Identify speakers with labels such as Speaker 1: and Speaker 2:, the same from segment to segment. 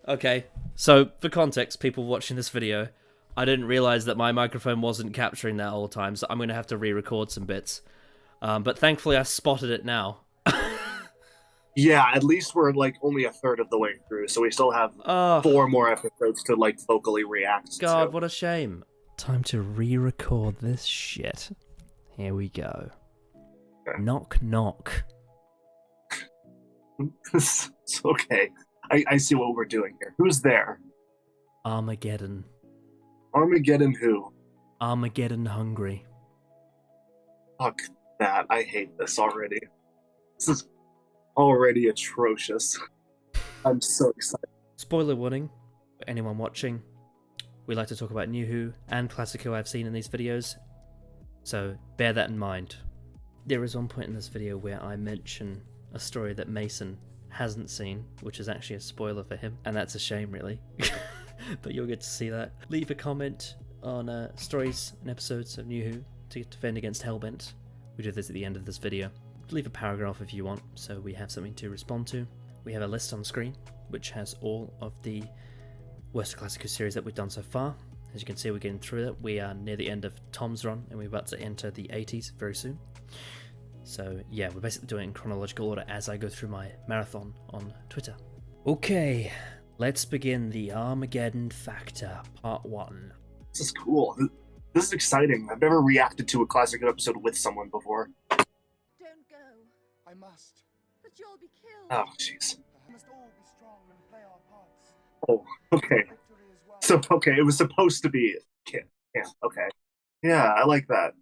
Speaker 1: Okay, so for context, people watching this video, I didn't realize that my microphone wasn't capturing that all the time, so I'm going to have to re-record some bits. But thankfully I spotted it now.
Speaker 2: Yeah, at least we're like only a third of the way through, so we still have
Speaker 1: Oh,
Speaker 2: 4 more episodes to like vocally react
Speaker 1: God,
Speaker 2: to.
Speaker 1: what a shame. Time to re-record this shit. Here we go.
Speaker 2: Okay.
Speaker 1: Knock, knock.
Speaker 2: It's okay. I see what we're doing here. Who's there?
Speaker 1: Armageddon.
Speaker 2: Armageddon who?
Speaker 1: Armageddon hungry.
Speaker 2: Fuck that. I hate this already. This is already atrocious. I'm so excited.
Speaker 1: Spoiler warning for anyone watching. We like to talk about New Who and Classic Who I've seen in these videos, so bear that in mind. There is one point in this video where I mention a story that Mason hasn't seen, which is actually a spoiler for him, and that's a shame really. But you'll get to see that. Leave a comment on stories and episodes of New Who to defend against Hellbent. We do this at the end of this video. Leave a paragraph if you want, so we have something to respond to. We have a list on screen, which has all of the Worst Classic Who series that we've done so far. As you can see, we're getting through it. We are near the end of Tom's run, and we're about to enter the 80s very soon. So yeah, we're basically doing it in chronological order as I go through my marathon on Twitter. Okay, let's begin the Armageddon Factor, Part 1.
Speaker 2: This is cool. This is exciting. I've never reacted to a classic episode with someone before.
Speaker 3: Don't go.
Speaker 4: I must.
Speaker 3: But you'll be killed.
Speaker 2: Oh, jeez.
Speaker 4: We must all be strong and play our parts.
Speaker 2: Oh, okay.
Speaker 4: Victory is won.
Speaker 2: So, okay, it was supposed to be Kit. Yeah, okay. Yeah, I like that.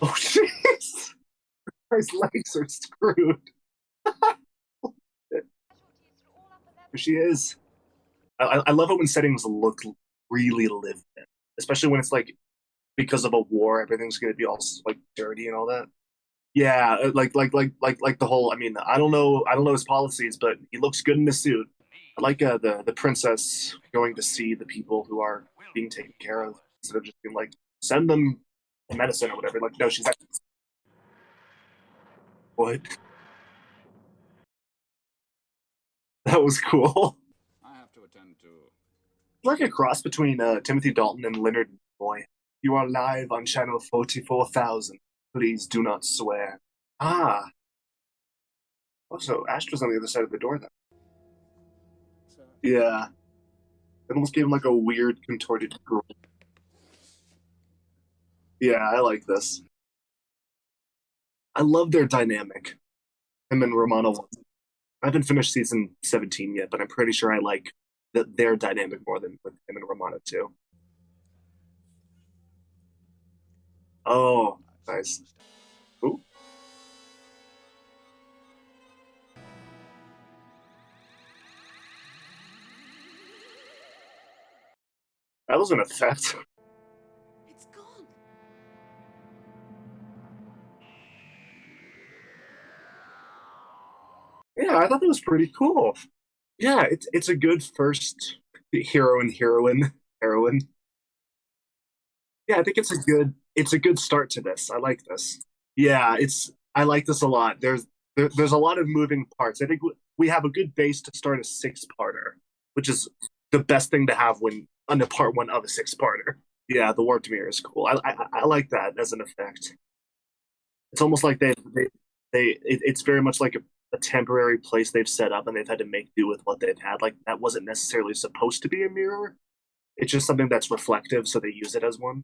Speaker 2: Oh, jeez! His legs are screwed. There she is. I love it when settings look really lived in, especially when it's like because of a war, everything's gonna be all like dirty and all that. Yeah, like the whole. I mean, I don't know his policies, but he looks good in the suit. I like the princess going to see the people who are being taken care of instead of just being like send them medicine or whatever. Like, no, she's like, what? That was cool.
Speaker 5: I have to attend to.
Speaker 2: Like a cross between Timothy Dalton and Leonard Boy. You are live on channel 44,000. Please do not swear. Ah. Also, Astra's on the other side of the door then.
Speaker 4: Sir.
Speaker 2: Yeah. It almost gave him like a weird contorted girl. Yeah, I like this. I love their dynamic. Him and Romano. I haven't finished season 17 yet, but I'm pretty sure I like their dynamic more than with him and Romano too. Oh, nice. Ooh. That was an effect.
Speaker 3: It's gone.
Speaker 2: Yeah, I thought that was pretty cool. Yeah, it's a good first heroine. Yeah, I think it's a good start to this. I like this. Yeah, I like this a lot. There's a lot of moving parts. I think we have a good base to start a 6-parter, which is the best thing to have when on the part 1 of a 6-parter. Yeah, the warped mirror is cool. I like that as an effect. It's almost like it's very much like a temporary place they've set up and they've had to make do with what they've had. Like that wasn't necessarily supposed to be a mirror. It's just something that's reflective, so they use it as one.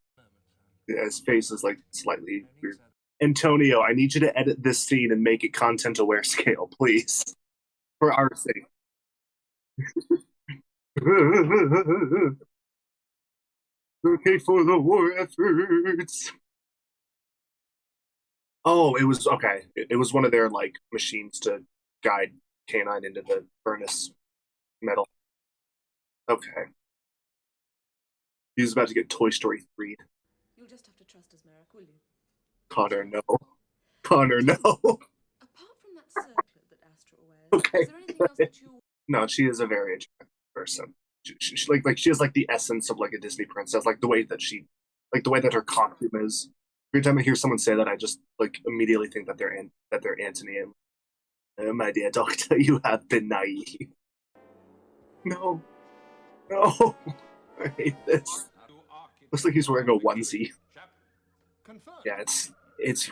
Speaker 2: Yeah, his face is like slightly weird. Antonio, I need you to edit this scene and make it content aware scale, please. For our sake. Okay, for the war efforts. Oh, it was okay. It was one of their like machines to guide K9 into the furnace metal. Okay. He's about to get Toy Story 3.
Speaker 3: You'll just have to trust us, Merrick, will you?
Speaker 2: Connor, no. Connor, no.
Speaker 3: Apart from that circlet that Astra wears,
Speaker 2: Okay.
Speaker 3: is there anything else that you...
Speaker 2: No, she is a very attractive person. She like she has like the essence of like a Disney princess, like the way that her costume is. Every time I hear someone say that, I just like immediately think that they're Antony and My dear doctor, you have been naive. No. No. I hate this. Looks like he's wearing a onesie.
Speaker 4: Confirmed.
Speaker 2: Yeah, it's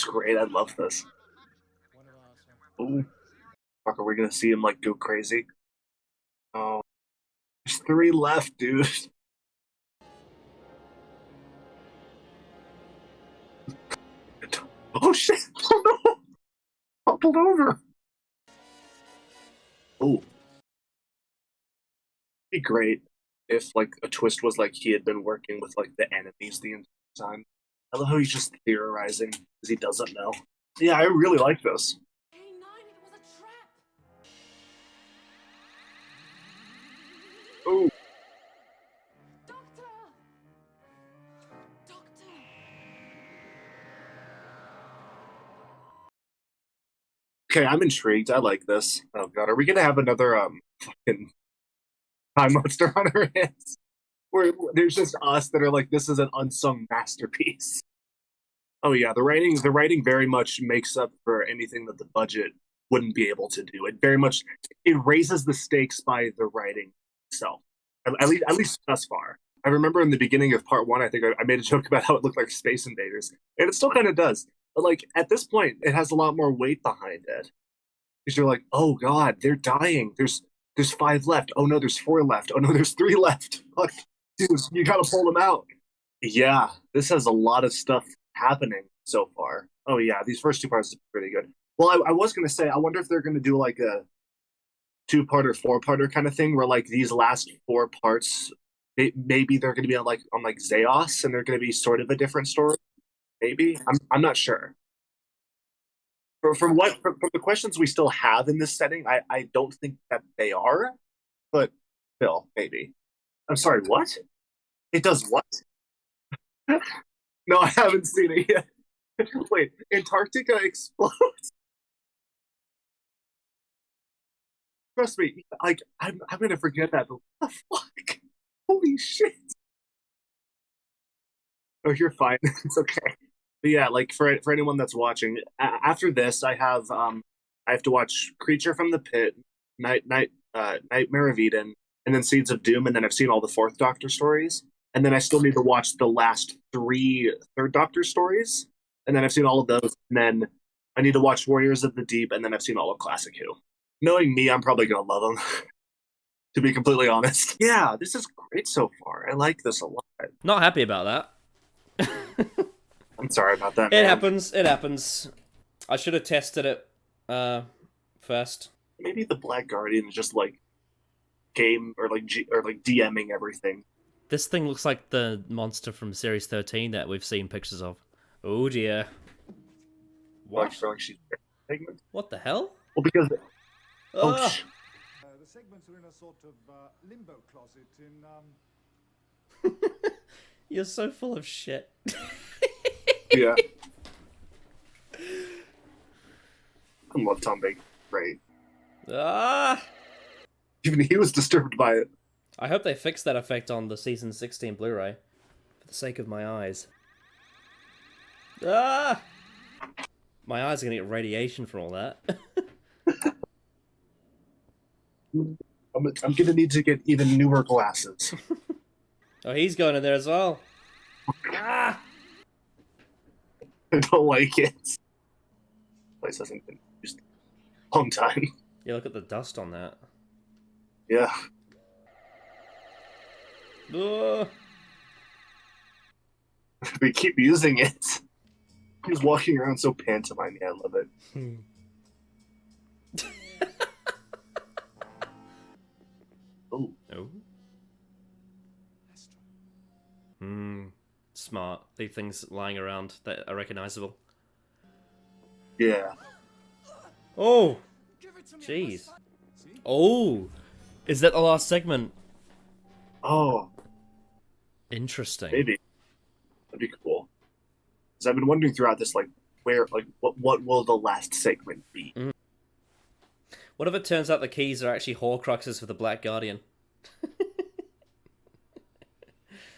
Speaker 2: great. I love this. Ooh. Fuck, are we gonna see him like go crazy? Oh. There's 3 left, dude. Oh shit! Oh no! Toppled over! Oh. Be great if like a twist was like he had been working with like the enemies the entire time. I love how he's just theorizing because he doesn't know. Yeah, I really like this.
Speaker 3: K9, it was a trap.
Speaker 2: Oh,
Speaker 3: Doctor! Doctor!
Speaker 2: okay, I'm intrigued. I like this. Oh god, are we gonna have another fucking time monster on our hands? Where there's just us that are like, this is an unsung masterpiece. Oh yeah, the writing very much makes up for anything that the budget wouldn't be able to do. It raises the stakes by the writing itself. At least thus far. I remember in the beginning of part 1, I think I made a joke about how it looked like Space Invaders, and it still kind of does. But like at this point, it has a lot more weight behind it because you're like, oh god, they're dying. There's 5 left. Oh no, there's 4 left. Oh no, there's 3 left. Fuck, dude, you gotta pull them out. Yeah, this has a lot of stuff happening so far. Oh yeah, these first 2 parts are pretty good. Well, I was gonna say, I wonder if they're gonna do like a 2-parter, 4-parter kind of thing, where like these last 4 parts, maybe they're gonna be on like Zeos, and they're gonna be sort of a different story. Maybe I'm not sure. From the questions we still have in this setting, I don't think that they are, but still maybe. I'm sorry, what? It does what? No, I haven't seen it yet. Wait, Antarctica explodes? Trust me, like I'm gonna forget that. But what the fuck? Holy shit! Oh, you're fine. It's okay. But yeah, like for anyone that's watching, after this, I have to watch Creature from the Pit, Nightmare of Eden, and then Seeds of Doom, and then I've seen all the Fourth Doctor stories, and then I still need to watch the last 3 Third Doctor stories, and then I've seen all of those, and then I need to watch Warriors of the Deep, and then I've seen all of Classic Who. Knowing me, I'm probably gonna love them. To be completely honest. Yeah, this is great so far. I like this a lot.
Speaker 1: Not happy about that.
Speaker 2: I'm sorry about that.
Speaker 1: It
Speaker 2: man.
Speaker 1: happens. It happens. I should have tested it first.
Speaker 2: Maybe the Black Guardian is just like game or like DMing everything.
Speaker 1: This thing looks like the monster from Series 13 that we've seen pictures of. Oh dear. What?
Speaker 2: Like she's segment.
Speaker 1: What the hell?
Speaker 2: Well, because
Speaker 1: Ugh.
Speaker 4: The segments are in a sort of limbo closet in
Speaker 1: You're so full of shit.
Speaker 2: yeah. I love Tom Baker. Great.
Speaker 1: Ah!
Speaker 2: Even he was disturbed by it.
Speaker 1: I hope they fix that effect on the Season 16 Blu-ray. For the sake of my eyes. Ah! My eyes are gonna get radiation for all that.
Speaker 2: I'm gonna need to get even newer glasses.
Speaker 1: Oh, he's going in there as well. Ah!
Speaker 2: I don't like it. This place hasn't been used in a long time.
Speaker 1: Yeah, look at the dust on that.
Speaker 2: Yeah.
Speaker 1: Ugh.
Speaker 2: We keep using it. He's walking around so pantomime. I love it. Oh.
Speaker 1: Oh. Smart. Leave things lying around that are recognizable.
Speaker 2: Yeah.
Speaker 1: Oh!
Speaker 4: give it to me.
Speaker 1: Jeez. Oh! Is that the last segment?
Speaker 2: Oh,
Speaker 1: Interesting.
Speaker 2: maybe. That'd be cool. Because I've been wondering throughout this, like, what will the last segment be?
Speaker 1: What if it turns out the keys are actually Horcruxes for the Black Guardian?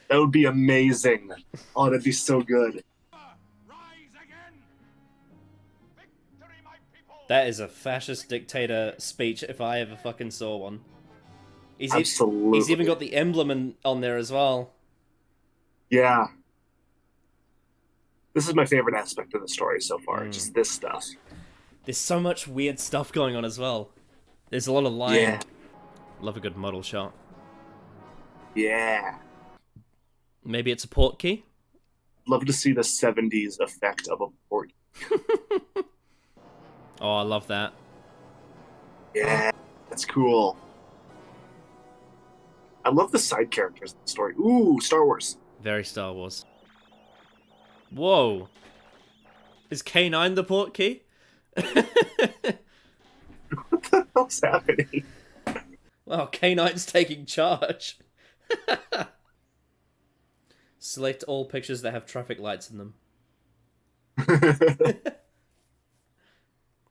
Speaker 2: That would be amazing. Oh, that'd be so good.
Speaker 4: Rise again. Victory, my people.
Speaker 1: That is a fascist dictator speech if I ever fucking saw one.
Speaker 2: Absolutely.
Speaker 1: He's even got the emblem on there as well.
Speaker 2: Yeah. This is my favorite aspect of the story so far, just this stuff.
Speaker 1: There's so much weird stuff going on as well. There's a lot of lying.
Speaker 2: Yeah.
Speaker 1: Love a good model shot.
Speaker 2: Yeah.
Speaker 1: Maybe it's a port key?
Speaker 2: Love to see the 70s effect of a port.
Speaker 1: Oh, I love that.
Speaker 2: Yeah, that's cool. I love the side characters in the story. Ooh, Star Wars.
Speaker 1: Very Star Wars. Whoa. Is K9 the port key?
Speaker 2: What the hell's happening?
Speaker 1: Wow, K9's taking charge. Select all pictures that have traffic lights in them.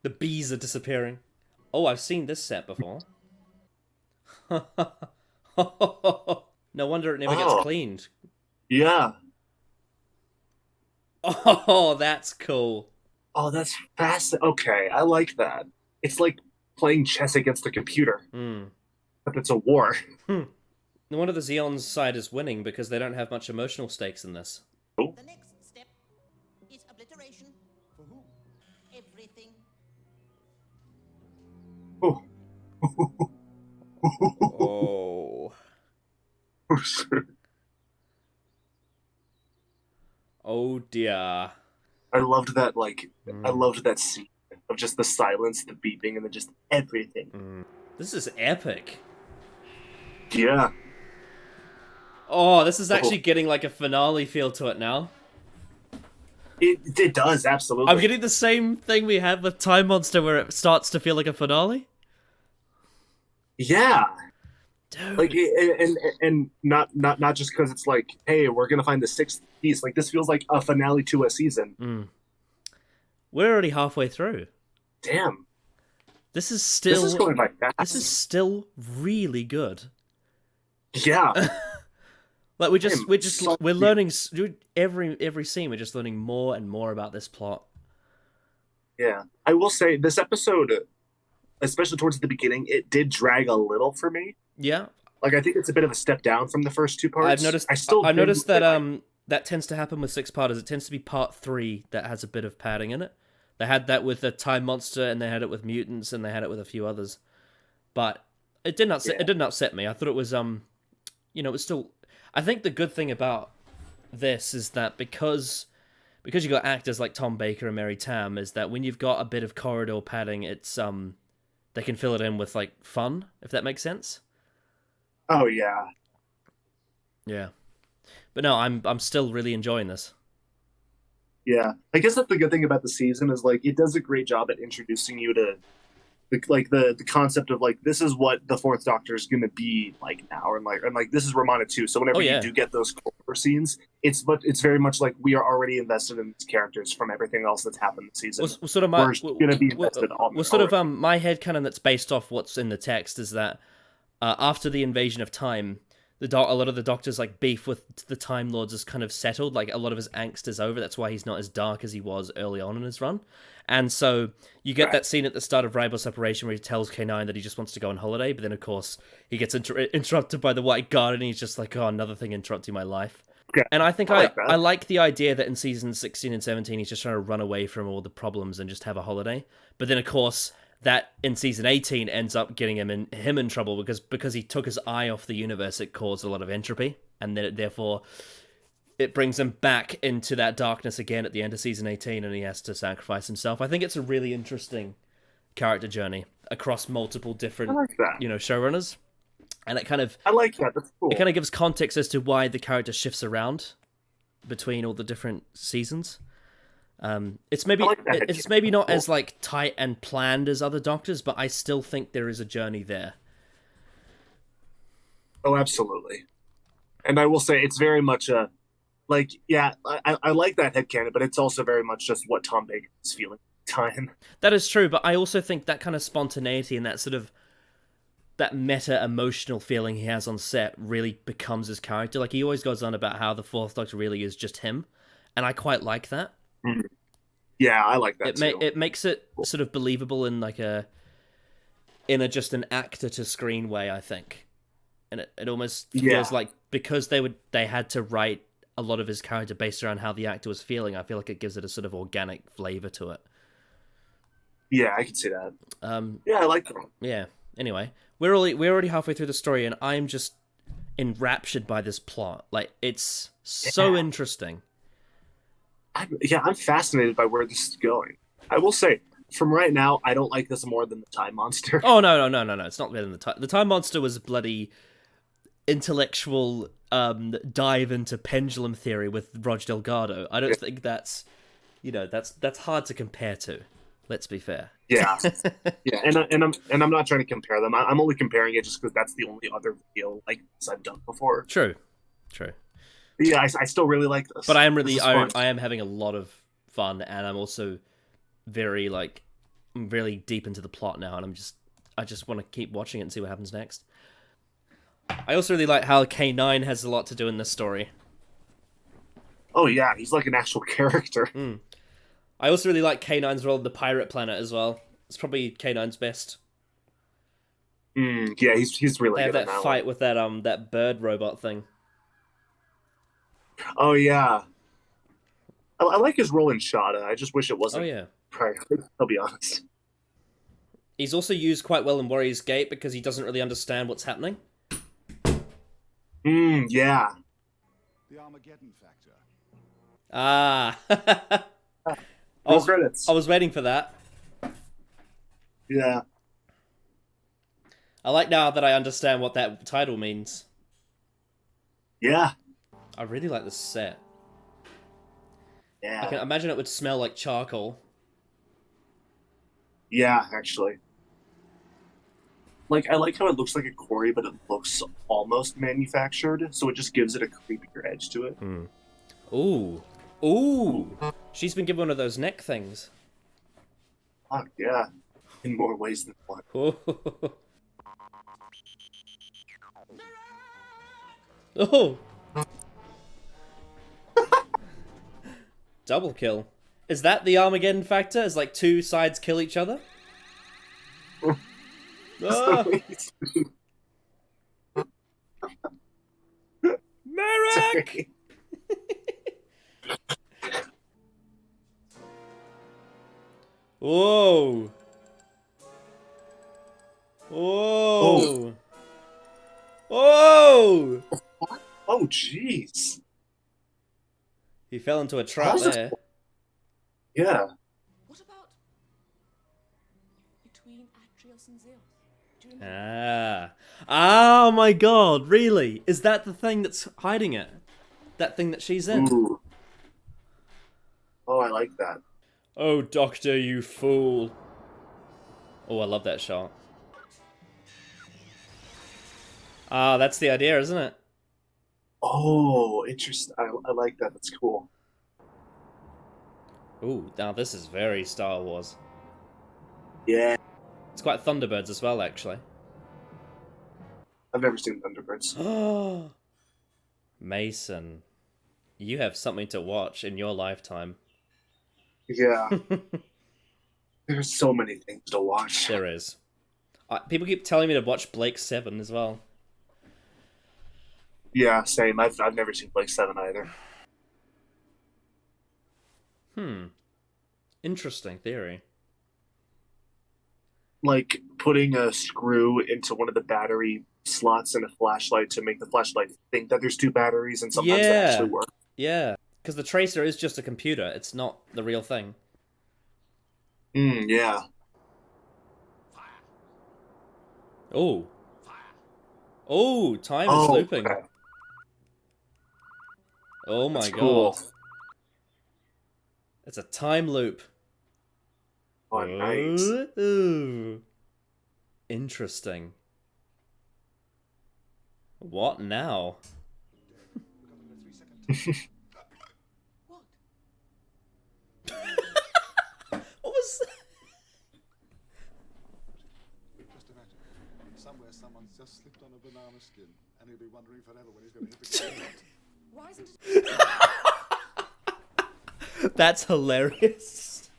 Speaker 1: The bees are disappearing. Oh, I've seen this set before. No wonder it never gets cleaned.
Speaker 2: Yeah.
Speaker 1: Oh, that's cool.
Speaker 2: Oh, that's fast. Okay, I like that. It's like playing chess against a computer. But it's a war.
Speaker 1: No wonder the Xeon's side is winning, because they don't have much emotional stakes in this.
Speaker 5: The next step is obliteration.
Speaker 4: For who?
Speaker 5: Everything.
Speaker 2: Oh.
Speaker 1: Oh. Oh dear.
Speaker 2: I loved that, I loved that scene of just the silence, the beeping, and then just everything.
Speaker 1: This is epic.
Speaker 2: Yeah.
Speaker 1: Oh, this is actually getting like a finale feel to it now.
Speaker 2: It does, absolutely.
Speaker 1: I'm getting the same thing we had with Time Monster, where it starts to feel like a finale.
Speaker 2: Yeah.
Speaker 1: Dude.
Speaker 2: Like, and not just because it's like, hey, we're gonna find the sixth piece. Like, this feels like a finale to a season.
Speaker 1: We're already halfway through.
Speaker 2: Damn.
Speaker 1: This is still.
Speaker 2: This is going by fast.
Speaker 1: This is still really good.
Speaker 2: Yeah.
Speaker 1: Like we're learning every scene. We're just learning more and more about this plot.
Speaker 2: Yeah, I will say this episode, especially towards the beginning, it did drag a little for me.
Speaker 1: Yeah,
Speaker 2: like I think it's a bit of a step down from the first two parts.
Speaker 1: I've noticed. I noticed that that tends to happen with six parters. It tends to be part 3 that has a bit of padding in it. They had that with the Time Monster, and they had it with Mutants, and they had it with a few others. But it didn't upset. It didn't upset me. I thought it was it was still. I think the good thing about this is that because you got actors like Tom Baker and Mary Tam, is that when you've got a bit of corridor padding, it's they can fill it in with like fun, if that makes sense.
Speaker 2: Oh yeah.
Speaker 1: Yeah. But no, I'm still really enjoying this.
Speaker 2: Yeah. I guess that's the good thing about the season is like it does a great job at introducing you to the concept of like this is what the Fourth Doctor is going to be like now, and like this is Romana too. So whenever you do get those core scenes, it's very much like we are already invested in these characters from everything else that's happened this season.
Speaker 1: Well, sort of
Speaker 2: we're going to be invested on.
Speaker 1: Well, sort of my headcanon that's based off what's in the text is that after the invasion of time, a lot of the Doctor's like beef with the Time Lords is kind of settled. Like a lot of his angst is over. That's why he's not as dark as he was early on in his run. And so you get that scene at the start of Rival Separation where he tells K9 that he just wants to go on holiday, but then of course he gets interrupted by the White Guard, and he's just like, oh, another thing interrupting my life.
Speaker 2: Yeah,
Speaker 1: and I think I like the idea that in season 16 and 17 he's just trying to run away from all the problems and just have a holiday. But then of course that in season 18 ends up getting him in trouble because he took his eye off the universe. It caused a lot of entropy, and then therefore it brings him back into that darkness again at the end of season 18, and he has to sacrifice himself. I think it's a really interesting character journey across multiple different showrunners, and it kind of
Speaker 2: I like that. That's cool.
Speaker 1: It kind of gives context as to why the character shifts around between all the different seasons. It's maybe not as like tight and planned as other Doctors, but I still think there is a journey there.
Speaker 2: Oh, absolutely. And I will say it's very much I like that headcanon, but it's also very much just what Tom Baker is feeling at the time.
Speaker 1: That is true, but I also think that kind of spontaneity and that sort of that meta emotional feeling he has on set really becomes his character. Like he always goes on about how the Fourth Doctor really is just him, and I quite like that.
Speaker 2: Yeah, I like that too.
Speaker 1: It makes it sort of believable in like just an actor to screen way, I think. And it almost feels like because they had to write a lot of his character based around how the actor was feeling, I feel like it gives it a sort of organic flavor to it.
Speaker 2: Yeah, I can see that. Yeah, I like that.
Speaker 1: Yeah. Anyway, we're already halfway through the story, and I'm just enraptured by this plot. Like, it's so interesting.
Speaker 2: I'm fascinated by where this is going. I will say, from right now, I don't like this more than the Time Monster.
Speaker 1: Oh no! It's not better than the time. The Time Monster was a bloody intellectual dive into pendulum theory with Roger Delgado. I don't think that's that's hard to compare to. Let's be fair.
Speaker 2: Yeah, yeah, and I'm not trying to compare them. I'm only comparing it just because that's the only other video like this I've done before.
Speaker 1: True.
Speaker 2: But yeah, I still really like this.
Speaker 1: But I am having a lot of fun, and I'm also I'm really deep into the plot now, and I just want to keep watching it and see what happens next. I also really like how K9 has a lot to do in this story.
Speaker 2: Oh yeah, he's like an actual character.
Speaker 1: I also really like K9's role in the pirate planet as well. It's probably K9's best.
Speaker 2: Yeah, he's really
Speaker 1: they have
Speaker 2: good.
Speaker 1: That fight with that bird robot thing.
Speaker 2: Oh yeah, I like his role in Shada. I just wish it wasn't.
Speaker 1: Oh yeah.
Speaker 2: I'll be honest.
Speaker 1: He's also used quite well in Warrior's Gate because he doesn't really understand what's happening.
Speaker 2: Yeah.
Speaker 4: The Armageddon factor.
Speaker 1: Ah.
Speaker 2: Credits.
Speaker 1: I was waiting for that.
Speaker 2: Yeah.
Speaker 1: I like now that I understand what that title means.
Speaker 2: Yeah.
Speaker 1: I really like this set.
Speaker 2: Yeah.
Speaker 1: I can imagine it would smell like charcoal.
Speaker 2: Yeah, actually. Like, I like how it looks like a quarry, but it looks almost manufactured, so it just gives it a creepier edge to it.
Speaker 1: Ooh. She's been given one of those neck things.
Speaker 2: Fuck, yeah. In more ways than one.
Speaker 1: Oh. Double kill. Is that the Armageddon factor? Is like two sides kill each other? Ah. Merrick! Whoa! Whoa! Whoa!
Speaker 2: Oh, jeez.
Speaker 1: He fell into a trap there.
Speaker 2: Yeah.
Speaker 3: What about between Atreus and Zeus? Do you remember?
Speaker 1: Oh my god, really? Is that the thing that's hiding it? That thing that she's in?
Speaker 2: Ooh. Oh, I like that.
Speaker 1: Oh, Doctor, you fool. Oh, I love that shot. Ah, that's the idea, isn't it?
Speaker 2: Oh, interesting. I like that. That's cool.
Speaker 1: Ooh, now this is very Star Wars.
Speaker 2: Yeah.
Speaker 1: It's quite Thunderbirds as well, actually.
Speaker 2: I've never seen Thunderbirds.
Speaker 1: Mason, you have something to watch in your lifetime.
Speaker 2: Yeah. There's so many things to watch.
Speaker 1: There is. People keep telling me to watch Blake 7 as well.
Speaker 2: Yeah, same. I've never seen Blake 7 either.
Speaker 1: Interesting theory.
Speaker 2: Like putting a screw into one of the battery slots in a flashlight to make the flashlight think that there's two batteries, and sometimes that actually works.
Speaker 1: Yeah, because the tracer is just a computer. It's not the real thing.
Speaker 2: Yeah.
Speaker 1: Oh. Oh, time is looping.
Speaker 2: Okay.
Speaker 1: Oh my
Speaker 2: That's
Speaker 1: god.
Speaker 2: cool.
Speaker 1: It's a time loop.
Speaker 2: Oh, nice.
Speaker 1: Ooh. Interesting. What now?
Speaker 3: What?
Speaker 1: What was that?
Speaker 4: Just imagine. Somewhere someone's just slipped on a banana skin, and he'll be wondering forever when he's going to hit the ground.
Speaker 3: Why isn't it?
Speaker 1: That's hilarious.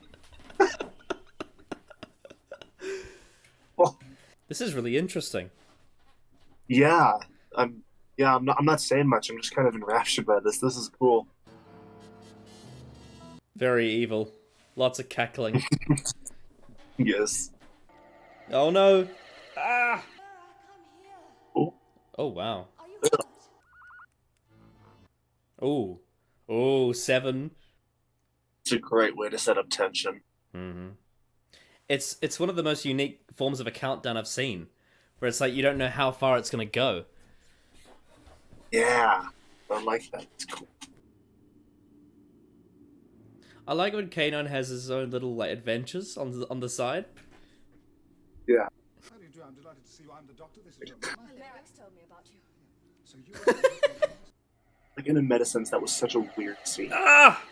Speaker 1: This is really interesting.
Speaker 2: Yeah, I'm not saying much. I'm just kind of enraptured by this. This is cool.
Speaker 1: Very evil. Lots of cackling.
Speaker 2: Yes.
Speaker 1: Oh no! Ah!
Speaker 2: Oh,
Speaker 1: Oh wow.
Speaker 3: Are you hurt?
Speaker 1: Oh. Oh, 7.
Speaker 2: it's a great way to set up tension.
Speaker 1: Mm-hmm. It's one of the most unique forms of a countdown I've seen, where it's like you don't know how far it's gonna go.
Speaker 2: Yeah, I like that. It's cool.
Speaker 1: I like when K9 has his own little like adventures on the side.
Speaker 2: Yeah.
Speaker 4: How do you do? I'm delighted to see you. I'm the doctor. This is your
Speaker 3: Eirich told me about you.
Speaker 4: So you.
Speaker 2: Like in medicines, that was such a weird scene.
Speaker 1: Ah!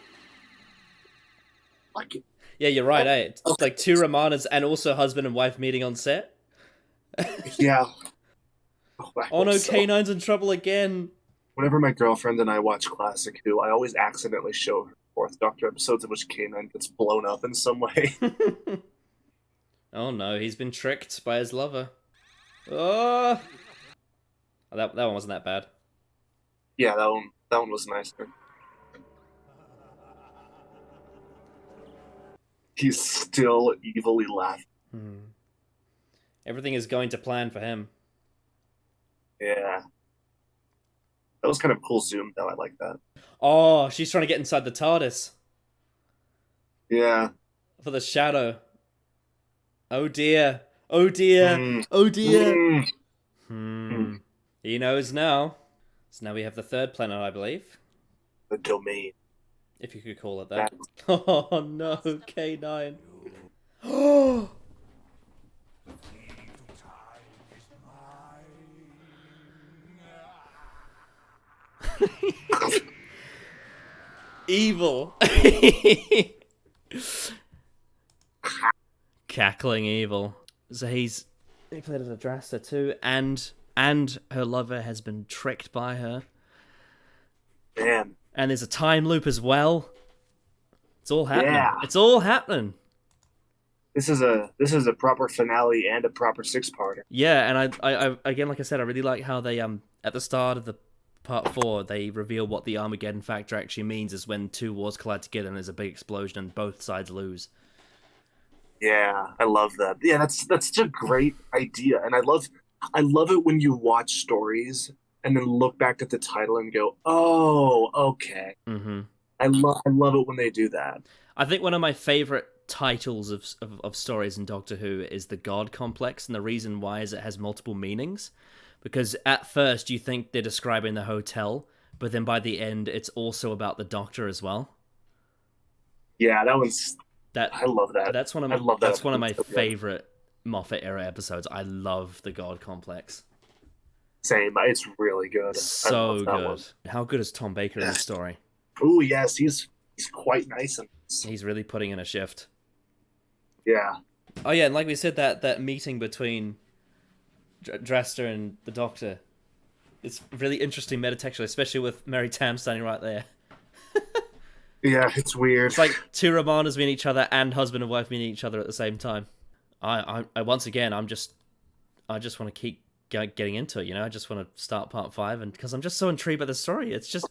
Speaker 2: Like,
Speaker 1: Yeah, you're right, eh? It's like 2 Romanas and also husband and wife meeting on set.
Speaker 2: yeah.
Speaker 1: Oh no,
Speaker 2: So,
Speaker 1: K9's in trouble again.
Speaker 2: whenever my girlfriend and I watch Classic Who, I always accidentally show her Fourth Doctor episodes in which K9 gets blown up in some way.
Speaker 1: Oh no, he's been tricked by his lover. Oh, that one wasn't that bad.
Speaker 2: Yeah, that one was nicer. He's still evilly laughing.
Speaker 1: Everything is going to plan for him.
Speaker 2: Yeah. That was kind of cool zoom, though. I like that.
Speaker 1: Oh, she's trying to get inside the TARDIS
Speaker 2: Yeah.
Speaker 1: for the shadow. Oh dear. Oh dear.
Speaker 2: Mm.
Speaker 1: Oh dear.
Speaker 2: Mm.
Speaker 1: He knows now. So now we have the 3rd planet, I believe.
Speaker 2: The domain.
Speaker 1: If you could call it that. Oh no, K9. Oh! Evil. Cackling evil. So he played as a Drasta too, and her lover has been tricked by her.
Speaker 2: Man.
Speaker 1: And there's a time loop as well. It's all happening.
Speaker 2: Yeah.
Speaker 1: It's all happening.
Speaker 2: This is a proper finale and a proper 6-parter.
Speaker 1: Yeah, and I again, like I said, I really like how they at the start of the part 4 they reveal what the Armageddon factor actually means is when 2 wars collide together and there's a big explosion and both sides lose.
Speaker 2: Yeah, I love that. Yeah, that's such a great idea, and I love it when you watch stories and then look back at the title and go, "Oh, okay."
Speaker 1: Mm-hmm.
Speaker 2: I love it when they do that.
Speaker 1: I think one of my favorite titles of stories in Doctor Who is the God Complex, and the reason why is it has multiple meanings. Because at first you think they're describing the hotel, but then by the end it's also about the Doctor as well.
Speaker 2: Yeah, I love that.
Speaker 1: That's one of
Speaker 2: I love that.
Speaker 1: that's one of my
Speaker 2: So good.
Speaker 1: favorite Moffat era episodes. I love the God Complex.
Speaker 2: Same. It's really good. I
Speaker 1: So
Speaker 2: love that
Speaker 1: good.
Speaker 2: one.
Speaker 1: How good is Tom Baker in this story?
Speaker 2: Oh yes, he's quite nice.
Speaker 1: He's really putting in a shift.
Speaker 2: Yeah.
Speaker 1: Oh yeah, and like we said, that meeting between Drasta and the Doctor, it's really interesting metatextual, especially with Mary Tam standing right there.
Speaker 2: Yeah, it's weird.
Speaker 1: It's like 2 Romanas meeting each other and husband and wife meeting each other at the same time. I once again, I just want to keep getting into it. You know, I just want to start part 5, and because I'm just so intrigued by the story. It's just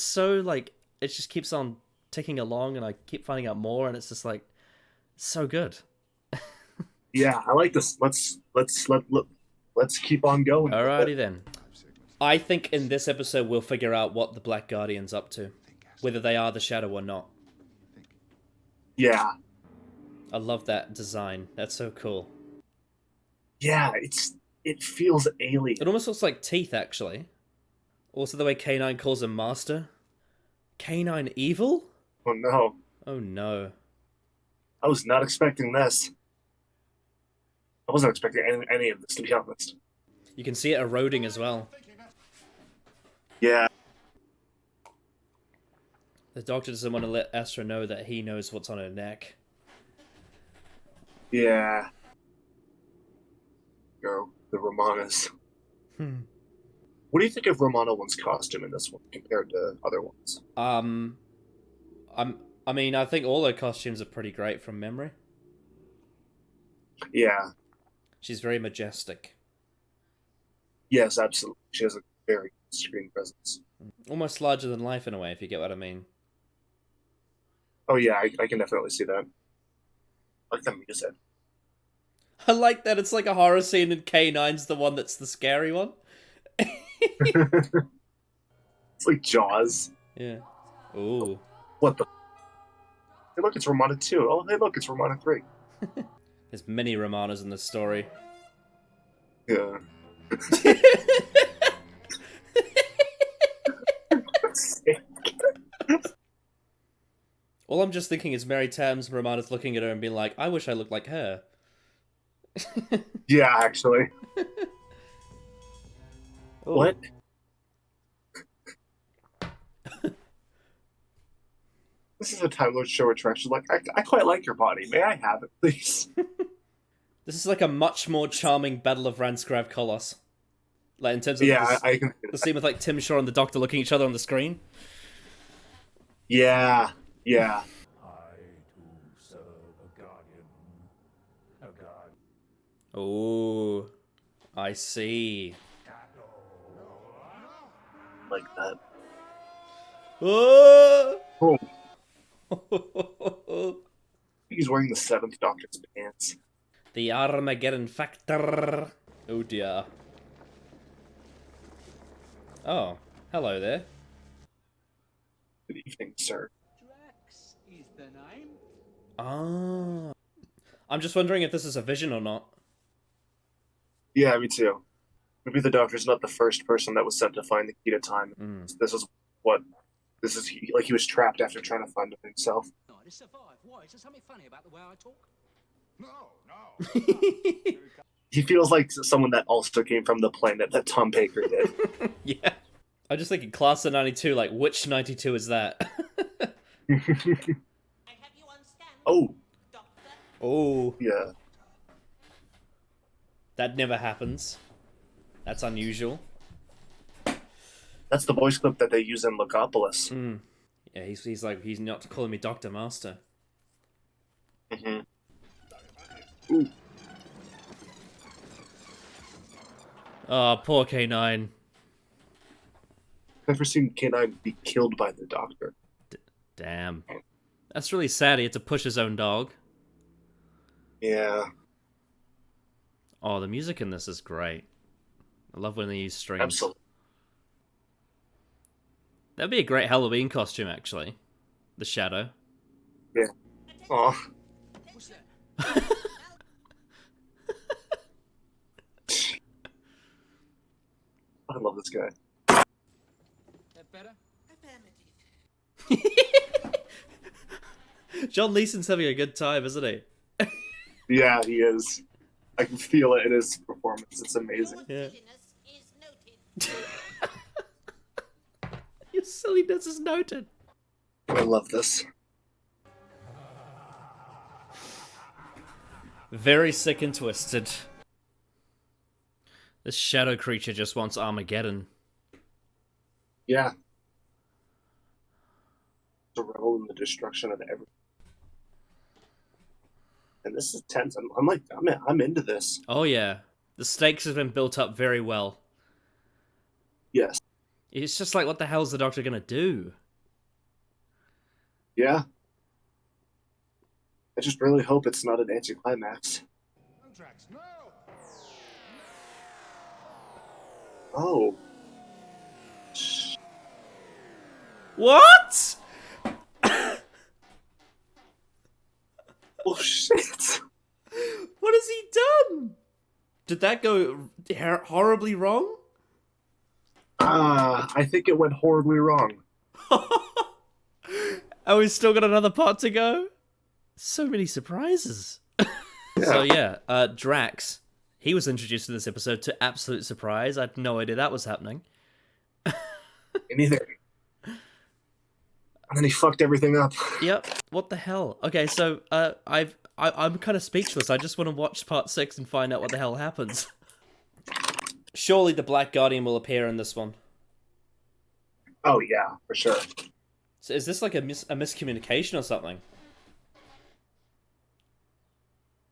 Speaker 1: so like it just keeps on ticking along, and I keep finding out more, and it's just like so good.
Speaker 2: Yeah, I like this. Let's keep on going.
Speaker 1: Alrighty then. I think in this episode we'll figure out what the Black Guardian's up to, whether they are the Shadow or not.
Speaker 2: Yeah.
Speaker 1: I love that design. That's so cool.
Speaker 2: Yeah, it feels alien.
Speaker 1: It almost looks like teeth, actually. Also, the way K9 calls him Master. K9 evil?
Speaker 2: Oh no.
Speaker 1: Oh no.
Speaker 2: I was not expecting this. I wasn't expecting any of this, to be honest.
Speaker 1: You can see it eroding as well.
Speaker 2: Yeah.
Speaker 1: The Doctor doesn't want to let Astra know that he knows what's on her neck.
Speaker 2: Yeah. Go, the Romanas. What do you think of Romana One's costume in this one compared to other ones?
Speaker 1: I mean, I think all her costumes are pretty great from memory.
Speaker 2: Yeah.
Speaker 1: She's very majestic.
Speaker 2: Yes, absolutely. She has a very good screen presence.
Speaker 1: Almost larger than life in a way, if you get what I mean.
Speaker 2: Oh yeah, I can definitely see that. I like the music.
Speaker 1: I like that it's like a horror scene and K9's the one that's the scary one.
Speaker 2: It's like Jaws.
Speaker 1: Yeah. Ooh.
Speaker 2: What the? Hey, look, it's Romana 2. Oh, hey, look, it's Romana 3.
Speaker 1: There's many Romanas in this story.
Speaker 2: Yeah.
Speaker 1: All I'm just thinking is Mary Tams, Romana's looking at her and being like, I wish I looked like her.
Speaker 2: Yeah, actually.
Speaker 1: Ooh.
Speaker 2: What? This is a Time Lord show attraction. Like, I quite like your body. May I have it, please?
Speaker 1: This is like a much more charming Battle of Ranskrav Kolos. Like, in terms of
Speaker 2: Yeah, I can.
Speaker 1: the scene with, like, Tim Shaw and the Doctor looking at each other on the screen.
Speaker 2: Yeah, yeah.
Speaker 6: I too serve a guardian. A god.
Speaker 1: Oh, I see.
Speaker 2: Like that.
Speaker 1: Oh!
Speaker 2: Oh, he's wearing the 7th Doctor's pants.
Speaker 1: The Armageddon factor. Oh dear. Oh, hello there.
Speaker 2: Good evening, sir.
Speaker 7: Drax is the name.
Speaker 1: Ah. I'm just wondering if this is a vision or not.
Speaker 2: Yeah, me too. Maybe the Doctor's not the first person that was sent to find the key to time. This is what. This is like he was trapped after trying to find it himself.
Speaker 7: No, to survive. Why? Is there something funny about the way I talk?
Speaker 4: No.
Speaker 2: He feels like someone that also came from the planet that Tom Baker did.
Speaker 1: Yeah. I'm just thinking class of 92, like, which 92 is that?
Speaker 5: I have you on scan,
Speaker 2: Oh,
Speaker 5: Doctor.
Speaker 1: Oh,
Speaker 2: yeah.
Speaker 1: that never happens. That's unusual.
Speaker 2: That's the voice clip that they use in Logopolis.
Speaker 1: Yeah, he's like, he's not calling me Doctor Master.
Speaker 2: Mm-hmm. Ooh.
Speaker 1: Oh, poor K9.
Speaker 2: Never seen K9 be killed by the Doctor.
Speaker 1: Damn. That's really sad. He had to push his own dog.
Speaker 2: Yeah.
Speaker 1: Oh, the music in this is great. I love when they use strings.
Speaker 2: Absolutely.
Speaker 1: That'd be a great Halloween costume, actually. The Shadow.
Speaker 2: Yeah. Aw.
Speaker 7: What's that?
Speaker 2: I love this guy.
Speaker 7: That better?
Speaker 5: Affirmative.
Speaker 1: John Leeson's having a good time, isn't he?
Speaker 2: Yeah, he is. I can feel it in his performance. It's amazing.
Speaker 5: Your
Speaker 1: Yeah.
Speaker 5: silliness is noted.
Speaker 1: Your silliness is noted.
Speaker 2: I love this.
Speaker 1: Very sick and twisted. This shadow creature just wants Armageddon.
Speaker 2: Yeah. To revel in the destruction of everything. And this is tense. I'm into this.
Speaker 1: Oh yeah. The stakes have been built up very well.
Speaker 2: Yes.
Speaker 1: It's just like, what the hell's the Doctor gonna do?
Speaker 2: Yeah. I just really hope it's not an anticlimax.
Speaker 4: Drax, no.
Speaker 2: Oh.
Speaker 1: What?
Speaker 2: Oh shit.
Speaker 1: What has he done? Did that go horribly wrong?
Speaker 2: I think it went horribly wrong.
Speaker 1: Oh, we've still got another part to go? So many surprises. So yeah, Drax, he was introduced in this episode to absolute surprise. I had no idea that was happening.
Speaker 2: Me neither. And then he fucked everything up.
Speaker 1: Yep. What the hell? Okay, so I'm kind of speechless. I just want to watch part 6 and find out what the hell happens. Surely the Black Guardian will appear in this one.
Speaker 2: Oh yeah, for sure.
Speaker 1: So is this like a miscommunication or something?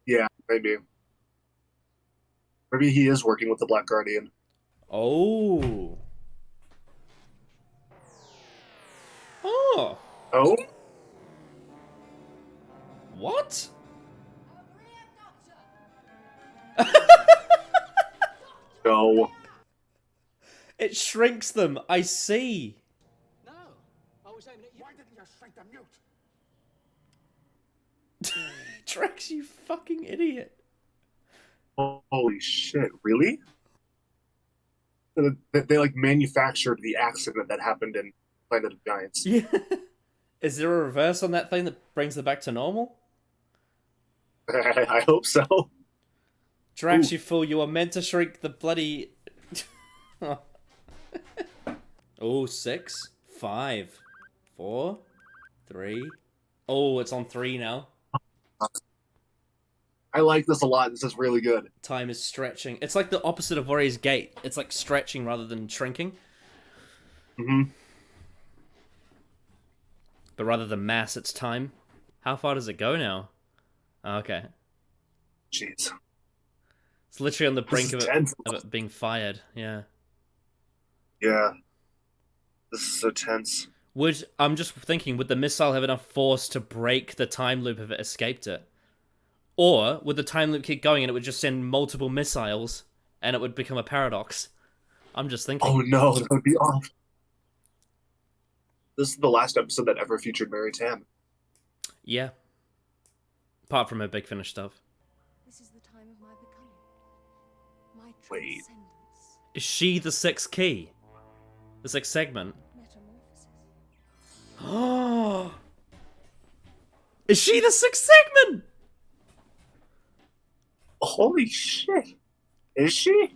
Speaker 2: Yeah, maybe. Maybe he is working with the Black Guardian.
Speaker 1: Oh. Oh.
Speaker 2: Oh?
Speaker 1: What?
Speaker 2: No.
Speaker 1: It shrinks them. I see.
Speaker 7: No, I was aiming at you.
Speaker 4: Why didn't you shrink the mute?
Speaker 1: Drax, you fucking idiot.
Speaker 2: Holy shit, really? They like manufactured the accident that happened in Planet of Giants.
Speaker 1: Yeah. Is there a reverse on that thing that brings them back to normal?
Speaker 2: I hope so.
Speaker 1: Drax,
Speaker 2: Ooh.
Speaker 1: you fool, you were meant to shrink the bloody... Oh, 6, 5, 4, 3. Oh, it's on 3 now.
Speaker 2: I like this a lot. This is really good.
Speaker 1: Time is stretching. It's like the opposite of Warrior's Gate. It's like stretching rather than shrinking.
Speaker 2: Mm-hmm.
Speaker 1: But rather than mass, it's time. How far does it go now? Oh, okay.
Speaker 2: Jeez.
Speaker 1: It's literally on the brink
Speaker 2: This
Speaker 1: of
Speaker 2: is tense.
Speaker 1: it being fired. Yeah.
Speaker 2: Yeah. This is so tense.
Speaker 1: I'm just thinking, would the missile have enough force to break the time loop if it escaped it? Or would the time loop keep going and it would just send multiple missiles and it would become a paradox? I'm just thinking.
Speaker 2: Oh no, that would be awful. This is the last episode that ever featured Mary Tam.
Speaker 1: Yeah. Apart from her Big Finish stuff.
Speaker 3: This is the time of my becoming. My
Speaker 2: Wait.
Speaker 3: transcendence.
Speaker 1: Is she the sixth key? The sixth segment?
Speaker 3: Metamorphosis.
Speaker 1: Oh! Is she the sixth segment?
Speaker 2: Holy shit. Is she?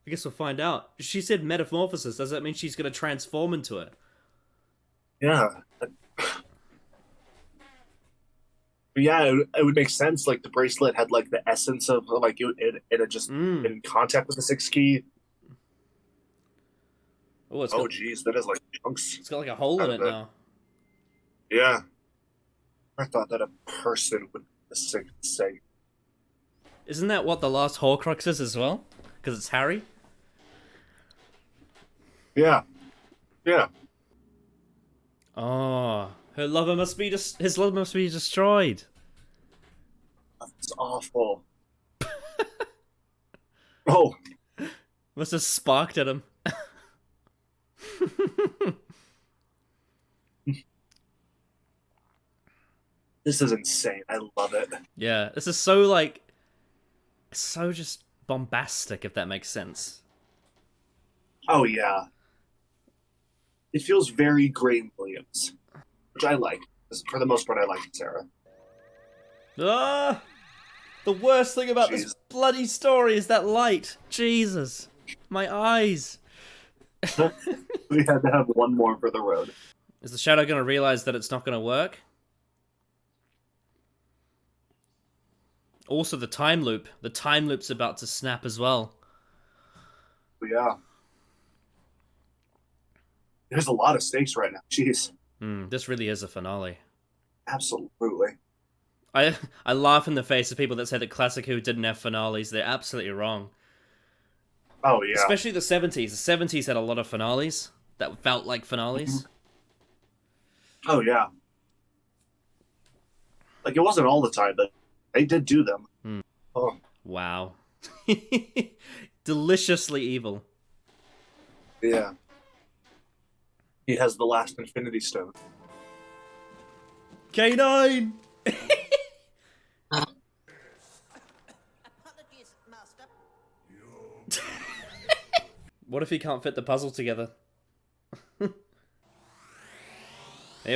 Speaker 1: I guess we'll find out. She said metamorphosis. Does that mean she's going to transform into it?
Speaker 2: Yeah. Yeah, it would make sense. Like the bracelet had like the essence of like it had just been in contact with the sixth key.
Speaker 1: Oh, it's
Speaker 2: Oh
Speaker 1: got,
Speaker 2: geez, that is like chunks.
Speaker 1: it's got like a hole in it now.
Speaker 2: Yeah. I thought that a person would be the sixth segment.
Speaker 1: Isn't that what the last Horcrux is as well? Because it's Harry?
Speaker 2: Yeah. Yeah.
Speaker 1: Oh, her lover must be his love must be destroyed.
Speaker 2: That's awful. Oh.
Speaker 1: Must have sparked at him.
Speaker 2: This is insane. I love it.
Speaker 1: Yeah, this is so like, so just bombastic, if that makes sense.
Speaker 2: Oh yeah. It feels very Graham Williams, which I like. For the most part, I like Sarah.
Speaker 1: Ah! The worst thing about this
Speaker 2: Jeez.
Speaker 1: bloody story is that light. Jesus. My eyes.
Speaker 2: We had to have one more for the road.
Speaker 1: Is the Shadow going to realize that it's not going to work? Also, the time loop. The time loop's about to snap as well.
Speaker 2: Yeah. There's a lot of stakes right now. Jeez.
Speaker 1: This really is a finale.
Speaker 2: Absolutely.
Speaker 1: I laugh in the face of people that say that Classic Who didn't have finales. They're absolutely wrong.
Speaker 2: Oh, yeah.
Speaker 1: Especially the 70s. The 70s had a lot of finales that felt like finales.
Speaker 2: Oh, yeah. Like, it wasn't all the time, but they did do them. Oh,
Speaker 1: Wow. Deliciously evil.
Speaker 2: yeah. He has the last Infinity Stone.
Speaker 1: K9!
Speaker 5: Apologies, Master.
Speaker 1: What if he can't fit the puzzle together? There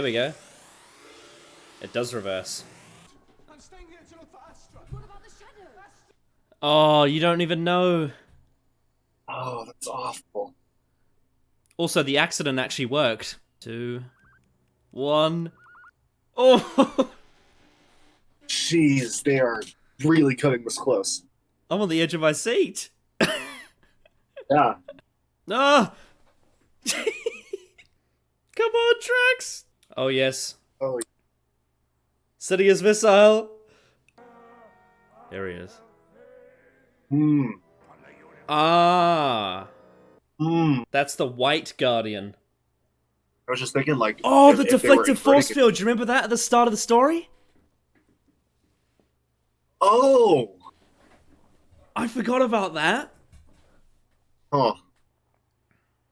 Speaker 1: we go. It does reverse.
Speaker 7: I'm staying here to look for Astra.
Speaker 3: What about the shadow?
Speaker 1: Oh, you don't even know.
Speaker 2: Oh, that's awful.
Speaker 1: Also, the accident actually worked. 2, 1. Oh!
Speaker 2: Jeez, they are really cutting this close.
Speaker 1: I'm on the edge of my seat.
Speaker 2: Yeah.
Speaker 1: Ah! Come on, Drax! Oh, yes.
Speaker 2: Oh,
Speaker 1: Setting his missile. There he is.
Speaker 2: Hmm.
Speaker 1: Ah,
Speaker 2: Hmm.
Speaker 1: that's the White Guardian.
Speaker 2: I was just thinking, like,
Speaker 1: Oh,
Speaker 2: if
Speaker 1: the
Speaker 2: they were
Speaker 1: deflective force
Speaker 2: inverting it-
Speaker 1: field. Do you remember that at the start of the story?
Speaker 2: Oh.
Speaker 1: I forgot about that.
Speaker 2: Oh.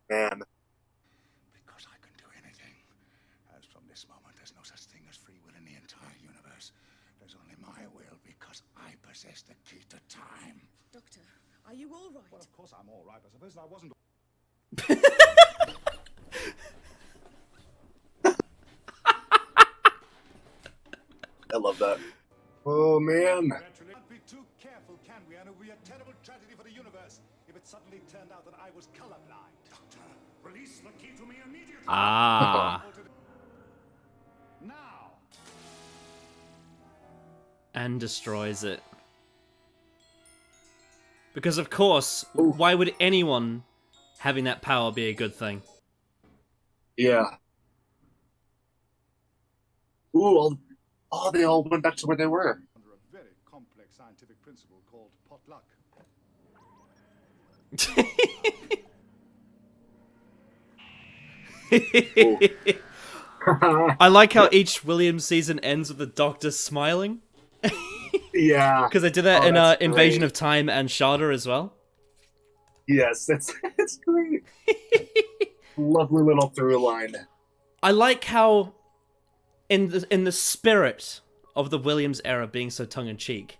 Speaker 2: Man.
Speaker 4: Because I can do anything. As from this moment, there's no such thing as free will in the entire universe. There's only my will because I possess the key to time.
Speaker 3: Doctor, are you all right?
Speaker 4: Well, of course I'm all right, but suppose I wasn't.
Speaker 2: I love that. Oh, man.
Speaker 4: Naturally, can't be too careful, can we? And it would be a terrible tragedy for the universe if it suddenly turned out that I was colorblind. Doctor, release the key to me immediately.
Speaker 1: Ah.
Speaker 4: Now.
Speaker 1: And destroys it. Because of course, why would anyone having that power be a good thing?
Speaker 2: Yeah. Ooh, they all went back to where they were.
Speaker 4: Under a very complex scientific principle called potluck.
Speaker 1: I like how each Williams season ends with the Doctor smiling.
Speaker 2: Yeah.
Speaker 1: Because they did that
Speaker 2: Oh,
Speaker 1: in
Speaker 2: that's
Speaker 1: Invasion
Speaker 2: great.
Speaker 1: of Time and Shudder as well.
Speaker 2: Yes, it's great. Lovely little through line.
Speaker 1: I like how, in the spirit of the Williams era being so tongue-in-cheek,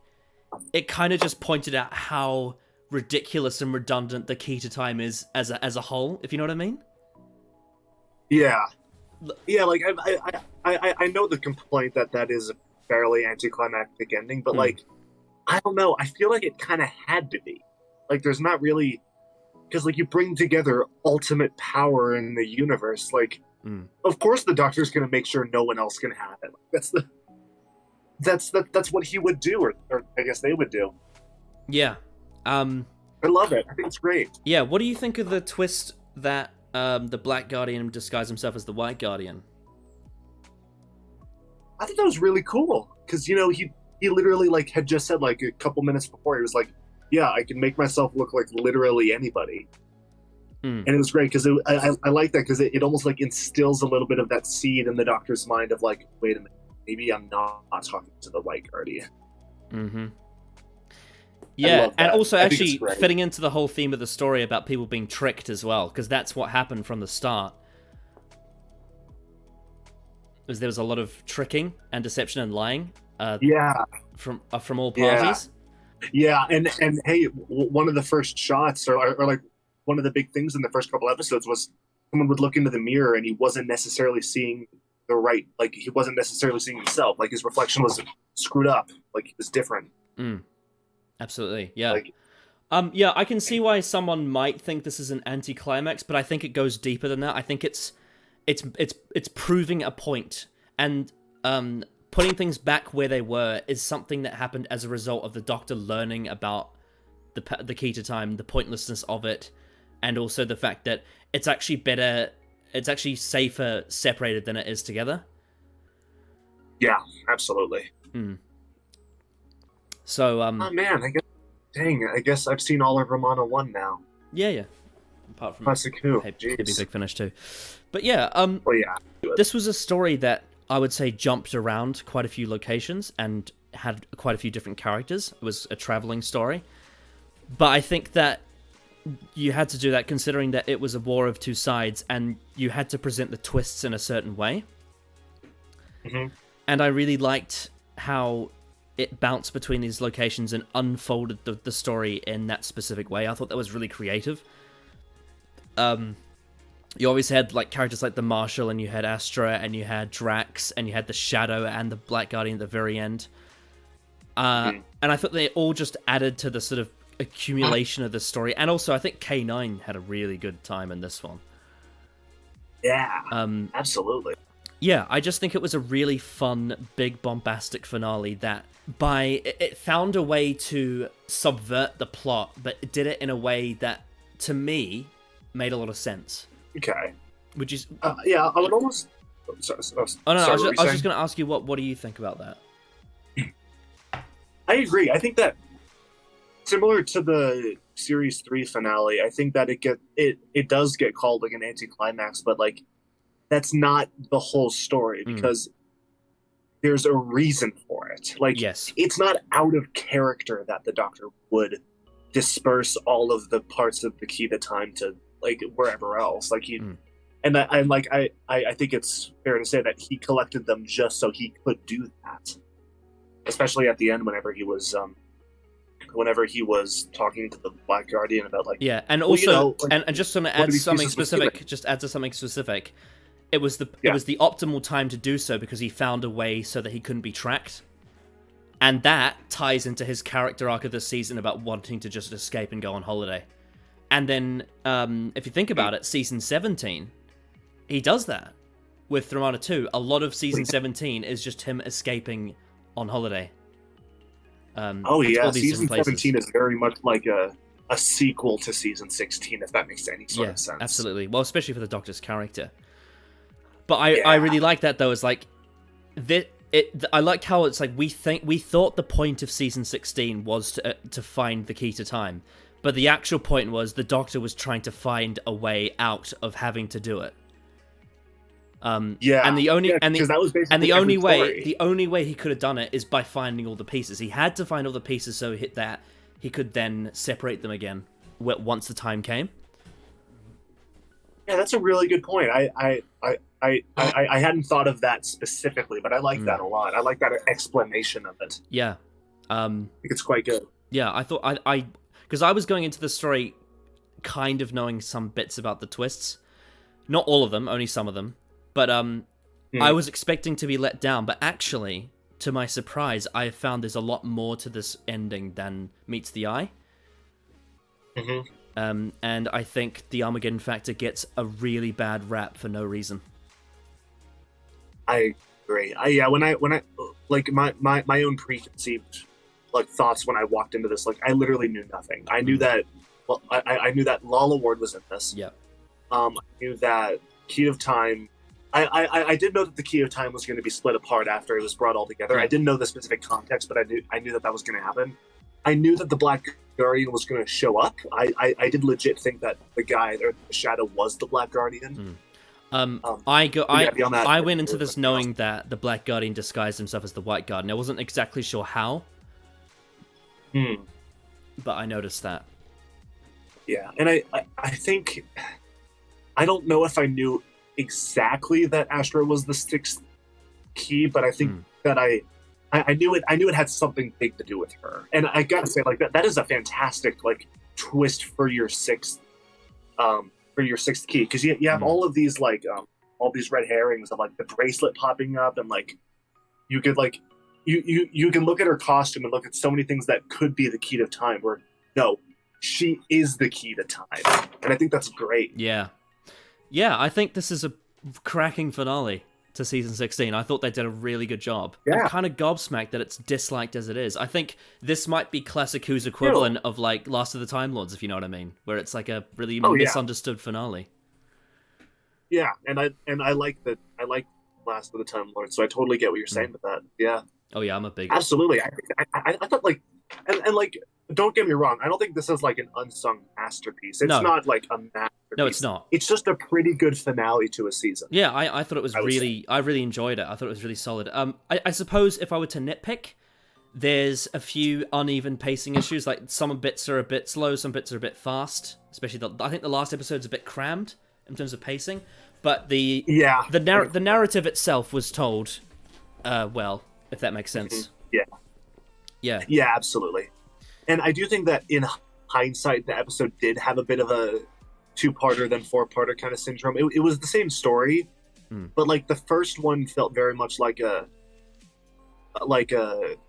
Speaker 1: it kind of just pointed out how ridiculous and redundant the key to time is as a whole, if you know what I mean.
Speaker 2: Yeah. Yeah, like I know the complaint that is a fairly anticlimactic ending, but like I don't know, I feel like it kind of had to be. Like there's not really, because like you bring together ultimate power in the universe, like of course the Doctor's gonna make sure no one else can have it. That's what he would do, or I guess they would do.
Speaker 1: Yeah.
Speaker 2: I love it. I think it's great.
Speaker 1: Yeah, what do you think of the twist that the Black Guardian disguised himself as the White Guardian?
Speaker 2: I thought that was really cool because he literally like had just said like a couple minutes before he was like, yeah, I can make myself look like literally anybody. And it was great because I like that because it almost like instills a little bit of that seed in the Doctor's mind of like, wait a minute, maybe I'm not talking to the White Guardian.
Speaker 1: Yeah,
Speaker 2: love
Speaker 1: and
Speaker 2: that.
Speaker 1: also
Speaker 2: I think it's
Speaker 1: actually
Speaker 2: great.
Speaker 1: fitting into the whole theme of the story about people being tricked as well, because that's what happened from the start. Was there was a lot of tricking and deception and lying.
Speaker 2: Yeah,
Speaker 1: From all parties.
Speaker 2: yeah, and hey, one of the first shots, or like one of the big things in the first couple episodes was someone would look into the mirror and he wasn't necessarily seeing the right, like he wasn't necessarily seeing himself, like his reflection was screwed up, like he was different.
Speaker 1: Absolutely, yeah.
Speaker 2: Like,
Speaker 1: yeah, I can see why someone might think this is an anticlimax, but I think it goes deeper than that. I think it's proving a point, and putting things back where they were is something that happened as a result of the Doctor learning about the key to time, the pointlessness of it, and also the fact that it's actually better, it's actually safer separated than it is together.
Speaker 2: yeah, absolutely.
Speaker 1: So,
Speaker 2: Oh man, I guess I've seen all of Romana 1 now.
Speaker 1: yeah. Apart from
Speaker 2: Classic Who.
Speaker 1: He'd be
Speaker 2: Jeez.
Speaker 1: Big Finish too. But yeah,
Speaker 2: Well, yeah.
Speaker 1: this was a story that I would say jumped around quite a few locations and had quite a few different characters. It was a traveling story. But I think that you had to do that considering that it was a war of two sides and you had to present the twists in a certain way. And I really liked how it bounced between these locations and unfolded the story in that specific way. I thought that was really creative. You always had like characters like the Marshal, and you had Astra, and you had Drax, and you had the Shadow and the Black Guardian at the very end. And I thought they all just added to the sort of accumulation of the story. And also, I think K9 had a really good time in this one.
Speaker 2: Yeah, absolutely.
Speaker 1: Yeah, I just think it was a really fun, big, bombastic finale that it found a way to subvert the plot, but it did it in a way that, to me, made a lot of sense.
Speaker 2: Okay.
Speaker 1: Would you?
Speaker 2: Yeah, I would almost. Sorry,
Speaker 1: Oh no,
Speaker 2: sorry,
Speaker 1: I was
Speaker 2: what were you
Speaker 1: just
Speaker 2: saying?
Speaker 1: going to ask you what do you think about that?
Speaker 2: I agree. I think that similar to the series 3 finale. I think that it does get called like an anticlimax, but like that's not the whole story because there's a reason for it. Like,
Speaker 1: Yes.
Speaker 2: it's not out of character that the Doctor would disperse all of the parts of the key to time to like wherever else. Like and I think it's fair to say that he collected them just so he could do that. Especially at the end, whenever he was talking to the Black Guardian about like,
Speaker 1: Yeah, and
Speaker 2: well,
Speaker 1: also,
Speaker 2: you know, like,
Speaker 1: and just to
Speaker 2: what
Speaker 1: add
Speaker 2: are these
Speaker 1: something
Speaker 2: pieces of
Speaker 1: specific,
Speaker 2: equipment?
Speaker 1: just add to something specific. It was the optimal time to do so because he found a way so that he couldn't be tracked, and that ties into his character arc of this season about wanting to just escape and go on holiday. And then, if you think about it, season 17, he does that with Thermata 2. A lot of season 17 is just him escaping on holiday.
Speaker 2: Oh yeah,
Speaker 1: all these
Speaker 2: season
Speaker 1: different places.
Speaker 2: 17 is very much like a sequel to season 16, if that makes any sort
Speaker 1: Yeah,
Speaker 2: of sense.
Speaker 1: absolutely. Well, especially for the Doctor's character. But I really like that though. Is like I liked how it's like we thought the point of season 16 was to find the key to time, but the actual point was the Doctor was trying to find a way out of having to do it. And the only way he could have done it is by finding all the pieces. He had to find all the pieces so that he could then separate them again once the time came.
Speaker 2: Yeah, that's a really good point. I hadn't thought of that specifically, but I like that a lot. I like that explanation of it.
Speaker 1: Yeah,
Speaker 2: I think it's quite good.
Speaker 1: Yeah, I thought because I was going into the story kind of knowing some bits about the twists, not all of them, only some of them. But I was expecting to be let down, but actually, to my surprise, I have found there's a lot more to this ending than meets the eye. And I think the Armageddon Factor gets a really bad rap for no reason.
Speaker 2: I agree. When I like my own preconceived like thoughts when I walked into this, like I literally knew nothing. I knew that I knew that Lala Ward was in this.
Speaker 1: Yeah.
Speaker 2: I knew that Key of Time. I did know that the Key of Time was going to be split apart after it was brought all together.
Speaker 1: Yeah.
Speaker 2: I didn't know the specific context, but I knew that was going to happen. I knew that the Black Guardian was going to show up. I did legit think that the guy or the Shadow was the Black Guardian.
Speaker 1: I went into this knowing that the Black Guardian disguised himself as the White Guardian. I wasn't exactly sure how, but I noticed that.
Speaker 2: Yeah, and I think I don't know if I knew exactly that Astra was the sixth key, but I think that I knew it had something big to do with her. And I gotta say, like that is a fantastic like twist for your sixth key, because you have all of these like all these red herrings of like the bracelet popping up, and like you could like you can look at her costume and look at so many things that could be the key to time, where no, she is the key to time. And I think that's great.
Speaker 1: Yeah, I think this is a cracking finale to season 16. I thought they did a really good job.
Speaker 2: Yeah.
Speaker 1: I'm kind of gobsmacked that it's disliked as it is. I think this might be Classic Who's equivalent of like Last of the Time Lords, if you know what I mean, where it's like a really misunderstood finale.
Speaker 2: Yeah, and I like that. I like Last of the Time Lords, so I totally get what you're saying with that. Yeah.
Speaker 1: Oh yeah, I'm a big
Speaker 2: Absolutely. I thought like and like don't get me wrong, I don't think this is like an unsung masterpiece. It's not like a masterpiece.
Speaker 1: No, it's not.
Speaker 2: It's just a pretty good finale to a season.
Speaker 1: Yeah, I thought it was I really enjoyed it. I thought it was really solid. I suppose if I were to nitpick, there's a few uneven pacing issues. Like some bits are a bit slow, some bits are a bit fast. Especially I think the last episode's a bit crammed in terms of pacing. But the narrative itself was told well, if that makes sense. Yeah,
Speaker 2: absolutely. And I do think that in hindsight, the episode did have a bit of a two-parter than four-parter kind of syndrome. It was the same story, but like the first one felt very much like a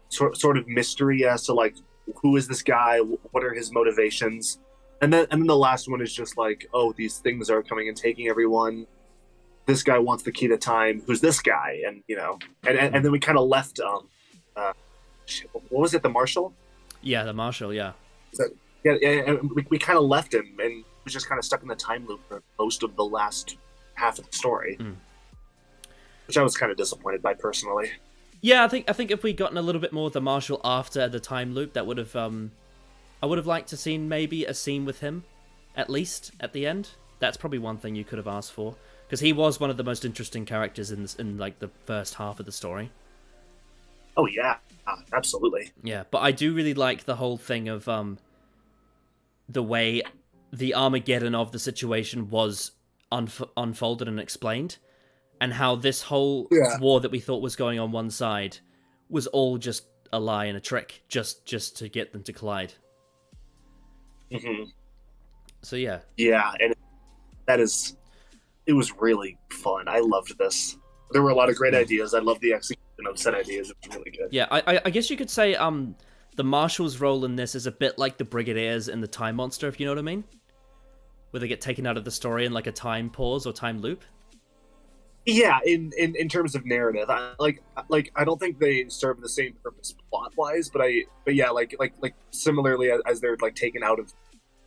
Speaker 2: sort of mystery as to like who is this guy, what are his motivations, and then the last one is just like, oh, these things are coming and taking everyone. This guy wants the key to time. Who's this guy? And you know, and then we kind of left. What was it? The Marshal?
Speaker 1: Yeah, the Marshal. Yeah.
Speaker 2: So, and we kind of left him, and he was just kind of stuck in the time loop for most of the last half of the story, which I was kind of disappointed by personally.
Speaker 1: Yeah, I think if we'd gotten a little bit more of the Marshal after the time loop, that would have I would have liked to seen maybe a scene with him, at least at the end. That's probably one thing you could have asked for, because he was one of the most interesting characters in like the first half of the story.
Speaker 2: Oh yeah, absolutely.
Speaker 1: Yeah, but I do really like the whole thing of the way the Armageddon of the situation was unfolded and explained, and how this whole war that we thought was going on one side was all just a lie and a trick, just to get them to collide.
Speaker 2: Mm-hmm.
Speaker 1: So yeah.
Speaker 2: Yeah, and it was really fun. I loved this. There were a lot of great ideas. I love the execution of said ideas. It was really good.
Speaker 1: Yeah, I guess you could say the Marshal's role in this is a bit like the Brigadiers in the Time Monster, if you know what I mean, where they get taken out of the story in like a time pause or time loop.
Speaker 2: Yeah, in terms of narrative, I don't think they serve the same purpose plot wise, but yeah, like similarly as they're like taken out of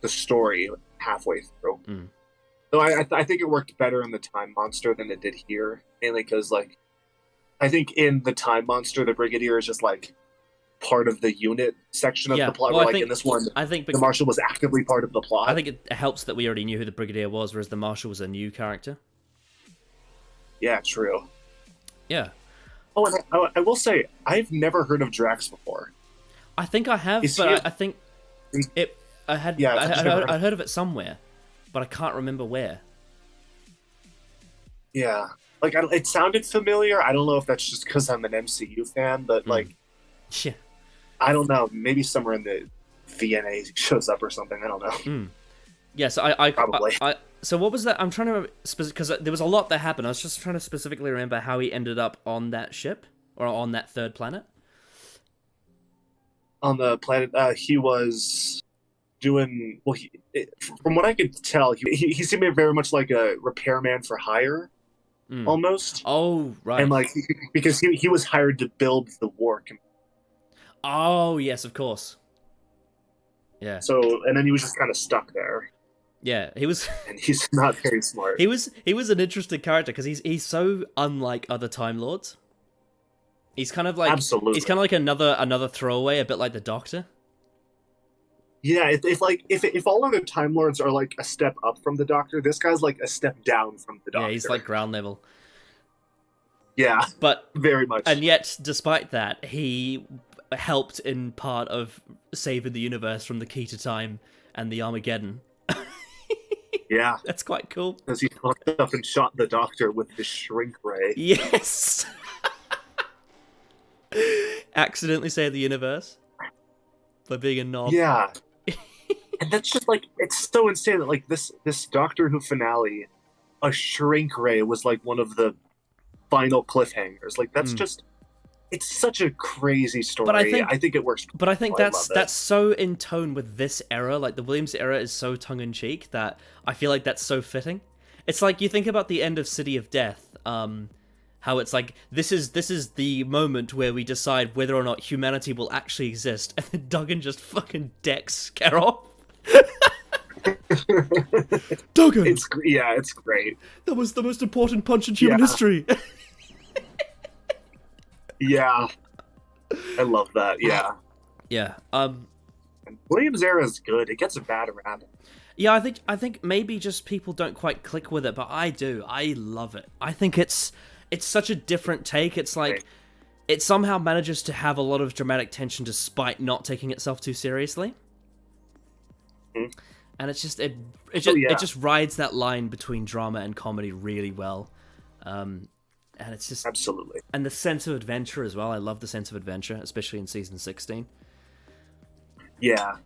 Speaker 2: the story halfway through.
Speaker 1: Mm.
Speaker 2: Though I think it worked better in the Time Monster than it did here, mainly because like I think in the Time Monster the Brigadier is just like part of the unit section of the plot.
Speaker 1: Well,
Speaker 2: where, in this one,
Speaker 1: I think
Speaker 2: the Marshal was actively part of the plot.
Speaker 1: I think it helps that we already knew who the Brigadier was, whereas the Marshal was a new character.
Speaker 2: Yeah, true.
Speaker 1: Yeah.
Speaker 2: Oh, and I will say, I've never heard of Drax before.
Speaker 1: I think I have, I think it. I had.
Speaker 2: Yeah,
Speaker 1: I heard of it somewhere, but I can't remember where.
Speaker 2: Yeah, like it sounded familiar. I don't know if that's just because I'm an MCU fan, but like,
Speaker 1: yeah,
Speaker 2: I don't know. Maybe somewhere in the VNA shows up or something. I don't know.
Speaker 1: Yes,
Speaker 2: Probably.
Speaker 1: So what was that? I'm trying to remember, because there was a lot that happened. I was just trying to specifically remember how he ended up on that ship or on that third planet.
Speaker 2: On the planet, he was doing well. From what I could tell, he seemed very much like a repairman for hire, almost.
Speaker 1: Oh, right.
Speaker 2: And like because he was hired to build the war.
Speaker 1: Oh yes, of course. Yeah.
Speaker 2: So and then he was just kind of stuck there.
Speaker 1: Yeah, he was.
Speaker 2: And he's not very smart.
Speaker 1: He was an interesting character because he's so unlike other Time Lords. He's kind of like
Speaker 2: Absolutely.
Speaker 1: He's kind of like another throwaway, a bit like the Doctor.
Speaker 2: Yeah, if all other Time Lords are like a step up from the Doctor, this guy's like a step down from the Doctor.
Speaker 1: Yeah, he's like ground level.
Speaker 2: Yeah,
Speaker 1: but
Speaker 2: very much.
Speaker 1: And yet, despite that, he helped in part of saving the universe from the Key to Time and the Armageddon.
Speaker 2: Yeah,
Speaker 1: that's quite cool.
Speaker 2: Because he fucked up and shot the Doctor with the shrink ray.
Speaker 1: Yes. Accidentally saved the universe by being a knob.
Speaker 2: Yeah. And that's just like, it's so insane that like this Doctor Who finale, a shrink ray was like one of the final cliffhangers. Like that's just, it's such a crazy story.
Speaker 1: But
Speaker 2: I think it works.
Speaker 1: But I think that's so in tone with this era. Like the Williams era is so tongue in cheek that I feel like that's so fitting. It's like you think about the end of City of Death. How it's like this is the moment where we decide whether or not humanity will actually exist, and then Duggan just fucking decks Carol. Duggan.
Speaker 2: It's great.
Speaker 1: That was the most important punch in human history.
Speaker 2: Yeah, I love that. Yeah,
Speaker 1: yeah.
Speaker 2: Williams era is good. It gets a bad rap.
Speaker 1: Yeah, I think maybe just people don't quite click with it, but I do. I love it. I think it's such a different take. It's like it somehow manages to have a lot of dramatic tension despite not taking itself too seriously. And it's just it just rides that line between drama and comedy really well. And it's just
Speaker 2: absolutely, and
Speaker 1: the sense of adventure as well. I love the sense of adventure, especially in season 16.
Speaker 2: Yeah,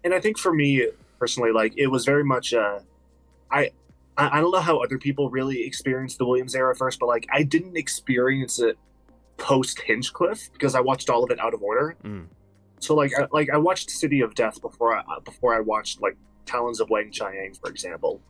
Speaker 2: and I think for me personally, like it was very much. I don't know how other people really experienced the Williams era first, but like I didn't experience it post Hinchcliffe because I watched all of it out of order. So I watched City of Death before I watched like Talons of Wang Chiang, for example.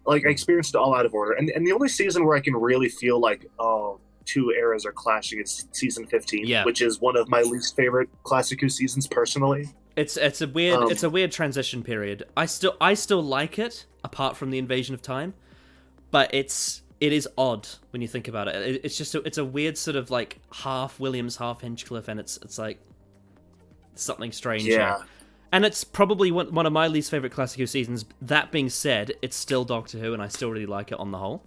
Speaker 2: Like, I experienced it all out of order. And the only season where I can really feel like, oh, two eras are clashing is season 15, which is one of my least favorite Classic Who seasons, personally.
Speaker 1: It's a weird transition period. I still like it, apart from the Invasion of Time, but it is odd when you think about it. It's a weird sort of like half Williams, half Hinchcliffe, and it's like something strange.
Speaker 2: Yeah.
Speaker 1: And it's probably one of my least favorite Classic Who seasons. That being said, it's still Doctor Who, and I still really like it on the whole.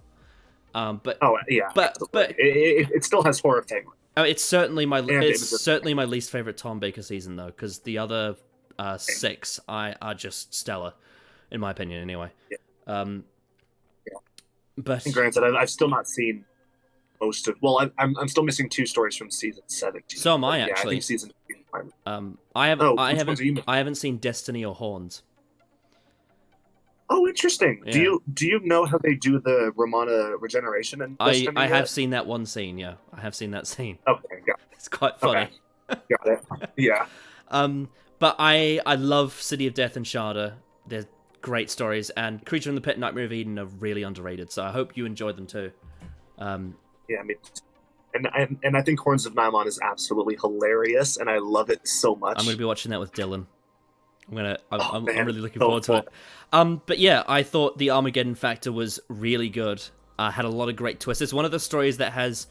Speaker 1: But
Speaker 2: yeah,
Speaker 1: but
Speaker 2: it still has horror thing.
Speaker 1: it's certainly my
Speaker 2: David
Speaker 1: certainly my least favorite Tom Baker season though, because the other 6 are just stellar, in my opinion. Anyway, but
Speaker 2: And granted, I've still not seen most of. Well, I'm still missing 2 stories from season 17.
Speaker 1: So am I,
Speaker 2: Yeah, I
Speaker 1: actually.
Speaker 2: think season.
Speaker 1: I
Speaker 2: which ones are you missing?
Speaker 1: haven't seen Destiny or Horns.
Speaker 2: Oh, interesting.
Speaker 1: Yeah.
Speaker 2: Do you know how they do the Romana regeneration? And
Speaker 1: I have seen that one scene. Yeah, I have seen that scene.
Speaker 2: Okay, got it.
Speaker 1: It's quite funny.
Speaker 2: Okay. Got it. Yeah.
Speaker 1: But I love City of Death and Sharda. They're great stories, and Creature in the Pit and Nightmare of Eden are really underrated. So I hope you enjoyed them too.
Speaker 2: Yeah, I mean, and I think Horns of Nymon is absolutely hilarious, and I love it so much.
Speaker 1: I'm going to be watching that with Dylan. I'm
Speaker 2: man,
Speaker 1: really looking
Speaker 2: so
Speaker 1: forward to it. But yeah, I thought the Armageddon Factor was really good. Had a lot of great twists. It's one of the stories that has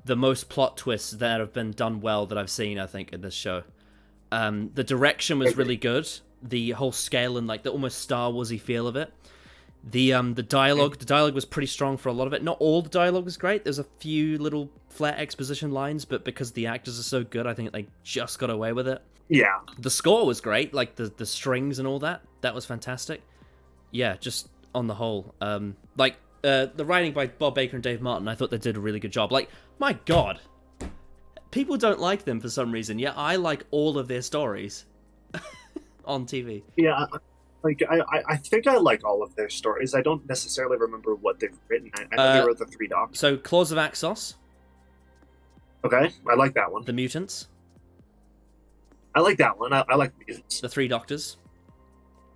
Speaker 1: the most plot twists that have been done well that I've seen, I think, in this show. The direction was really good. The whole scale and like the almost Star Warsy feel of it. The dialogue was pretty strong for a lot of it. Not all the dialogue was great. There's a few little flat exposition lines, but because the actors are so good, I think they just got away with it.
Speaker 2: Yeah.
Speaker 1: The score was great, like the strings and all that. That was fantastic. Yeah, just on the whole, the writing by Bob Baker and Dave Martin, I thought they did a really good job. Like, my God, people don't like them for some reason. Yeah, I like all of their stories on TV.
Speaker 2: Yeah. Like I think I like all of their stories. I don't necessarily remember what they've written. I know they wrote the 3 Doctors.
Speaker 1: So Claws of Axos.
Speaker 2: Okay, I like that one.
Speaker 1: The Mutants.
Speaker 2: I like that one. I like Mutants.
Speaker 1: The 3 Doctors.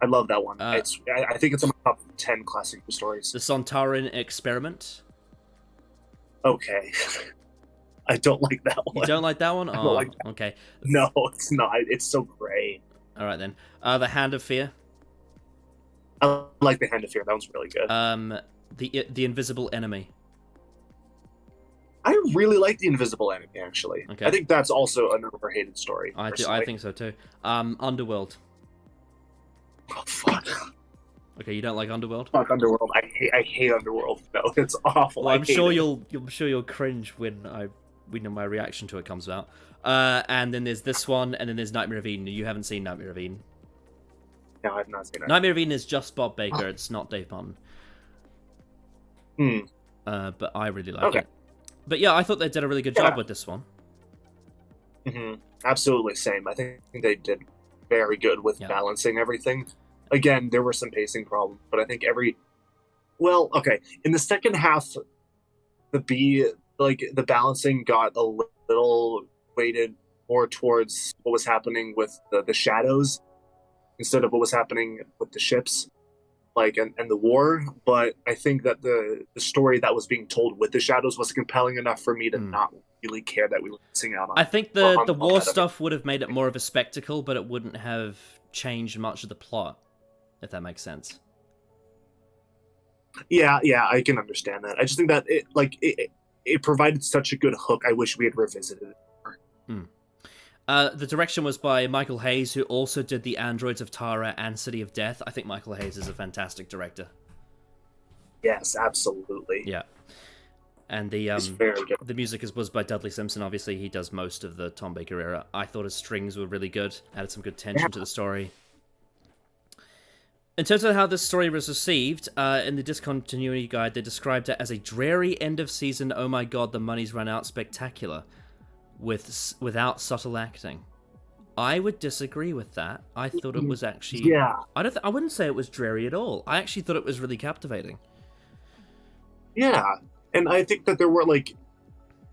Speaker 2: I love that one. I think it's in my top 10 classic stories.
Speaker 1: The Sontaran Experiment.
Speaker 2: Okay. I don't like that one.
Speaker 1: You don't like that one?
Speaker 2: I don't
Speaker 1: Oh,
Speaker 2: like that.
Speaker 1: okay.
Speaker 2: No, it's not. It's so great.
Speaker 1: All right then. The Hand of Fear.
Speaker 2: I like the Hand of Fear. That one's really good.
Speaker 1: The Invisible Enemy.
Speaker 2: I really like the Invisible Enemy, actually.
Speaker 1: Okay.
Speaker 2: I think that's also an overhated story.
Speaker 1: I
Speaker 2: personally.
Speaker 1: think so too. Underworld.
Speaker 2: Oh, fuck.
Speaker 1: Okay, you don't like Underworld?
Speaker 2: Fuck Underworld. I hate Underworld. No, it's awful.
Speaker 1: Well, I'm sure
Speaker 2: you'll.
Speaker 1: you'll cringe when my reaction to it comes out. And then there's this one, and then there's Nightmare of Eden. You haven't seen Nightmare of Eden.
Speaker 2: No, I've not seen that.
Speaker 1: Nightmare of Eden is just Bob Baker. It's not Dave Martin. But I really like it. But yeah, I thought they did a really good job with this one.
Speaker 2: Absolutely, same. I think they did very good with balancing everything. Again, there were some pacing problems, but I think in the second half, the balancing got a little weighted more towards what was happening with the shadows instead of what was happening with the ships, and the war. But I think that the story that was being told with the shadows was compelling enough for me to not really care that we were missing out on.
Speaker 1: I think the war stuff would have made it more of a spectacle, but it wouldn't have changed much of the plot, if that makes sense.
Speaker 2: Yeah, I can understand that. I just think that it provided such a good hook. I wish we had revisited it.
Speaker 1: The direction was by Michael Hayes, who also did The Androids of Tara and City of Death. I think Michael Hayes is a fantastic director.
Speaker 2: Yes, absolutely.
Speaker 1: Yeah. And the
Speaker 2: very good.
Speaker 1: The music was by Dudley Simpson. Obviously, he does most of the Tom Baker era. I thought his strings were really good. Added some good tension to the story. In terms of how this story was received, in the discontinuity guide, they described it as a dreary end-of-season, oh my god, the money's run out spectacular, without subtle acting. I would disagree with that. I thought it was actually...
Speaker 2: Yeah.
Speaker 1: I wouldn't say it was dreary at all. I actually thought it was really captivating.
Speaker 2: Yeah, and I think that there were,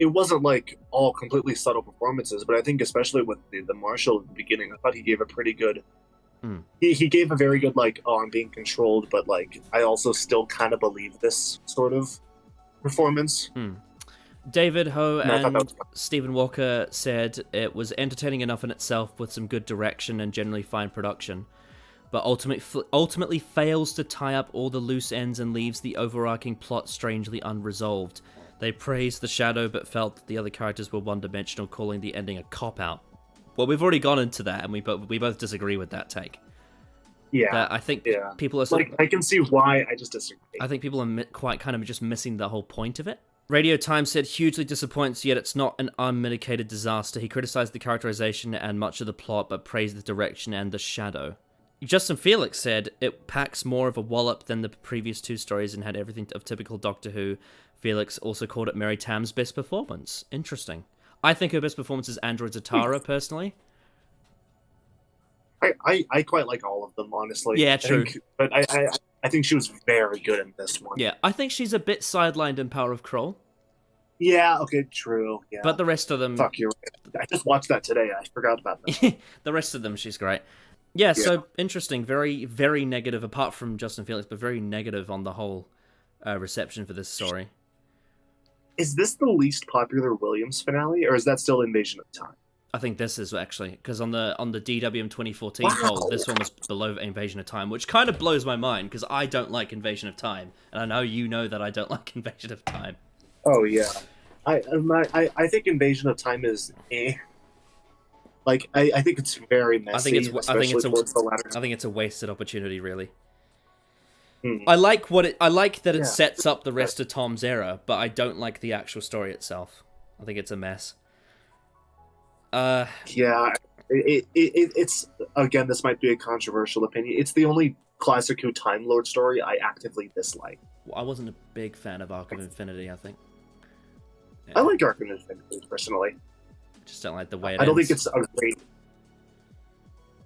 Speaker 2: it wasn't, all completely subtle performances, but I think especially with the Marshal at the beginning, I thought he gave a pretty good... He gave a very good, I'm being controlled, but, I also still kind of believe this sort of performance.
Speaker 1: David Ho and Stephen Walker said it was entertaining enough in itself with some good direction and generally fine production, but ultimately fails to tie up all the loose ends and leaves the overarching plot strangely unresolved. They praised the Shadow, but felt that the other characters were one-dimensional, calling the ending a cop-out. Well, we've already gone into that, and we both disagree with that take.
Speaker 2: Yeah,
Speaker 1: That I think
Speaker 2: yeah.
Speaker 1: people are sort
Speaker 2: Like, I can see why. I just disagree.
Speaker 1: I think people are quite kind of just missing the whole point of it. Radio Times said, hugely disappoints, yet it's not an unmitigated disaster. He criticized the characterization and much of the plot, but praised the direction and the shadow. Justin Felix said, it packs more of a wallop than the previous two stories and had everything of typical Doctor Who. Felix also called it Mary Tam's best performance. Interesting. I think her best performance is Android Zatara, personally.
Speaker 2: I quite like all of them, honestly.
Speaker 1: Yeah, true.
Speaker 2: But I think she was very good in this one.
Speaker 1: Yeah, I think she's a bit sidelined in Power of Kroll.
Speaker 2: Yeah, okay, true. Yeah.
Speaker 1: But the rest of them...
Speaker 2: Fuck, you're right. I just watched that today. I forgot about that.
Speaker 1: The rest of them, she's great. Yeah, so interesting. Very, very negative, apart from Justin Felix, but very negative on the whole reception for this story.
Speaker 2: Is this the least popular Williams finale, or is that still Invasion of Time?
Speaker 1: I think this is actually, because on the DWM 2014
Speaker 2: Wow.
Speaker 1: poll, this one was below Invasion of Time, which kind of blows my mind, because I don't like Invasion of Time, and I know you know that I don't like Invasion of Time.
Speaker 2: Oh yeah, I think Invasion of Time is like I think it's very messy.
Speaker 1: I think it's a wasted opportunity, really. I like that it sets up the rest of Tom's era, but I don't like the actual story itself. I think it's a mess.
Speaker 2: Yeah, it's again, this might be a controversial opinion. It's the only classic Who Time Lord story I actively dislike.
Speaker 1: I wasn't a big fan of Arc of Infinity, I think.
Speaker 2: I like Arc of Infinity personally.
Speaker 1: Just don't like the way it
Speaker 2: I don't
Speaker 1: ends.
Speaker 2: think it's a great.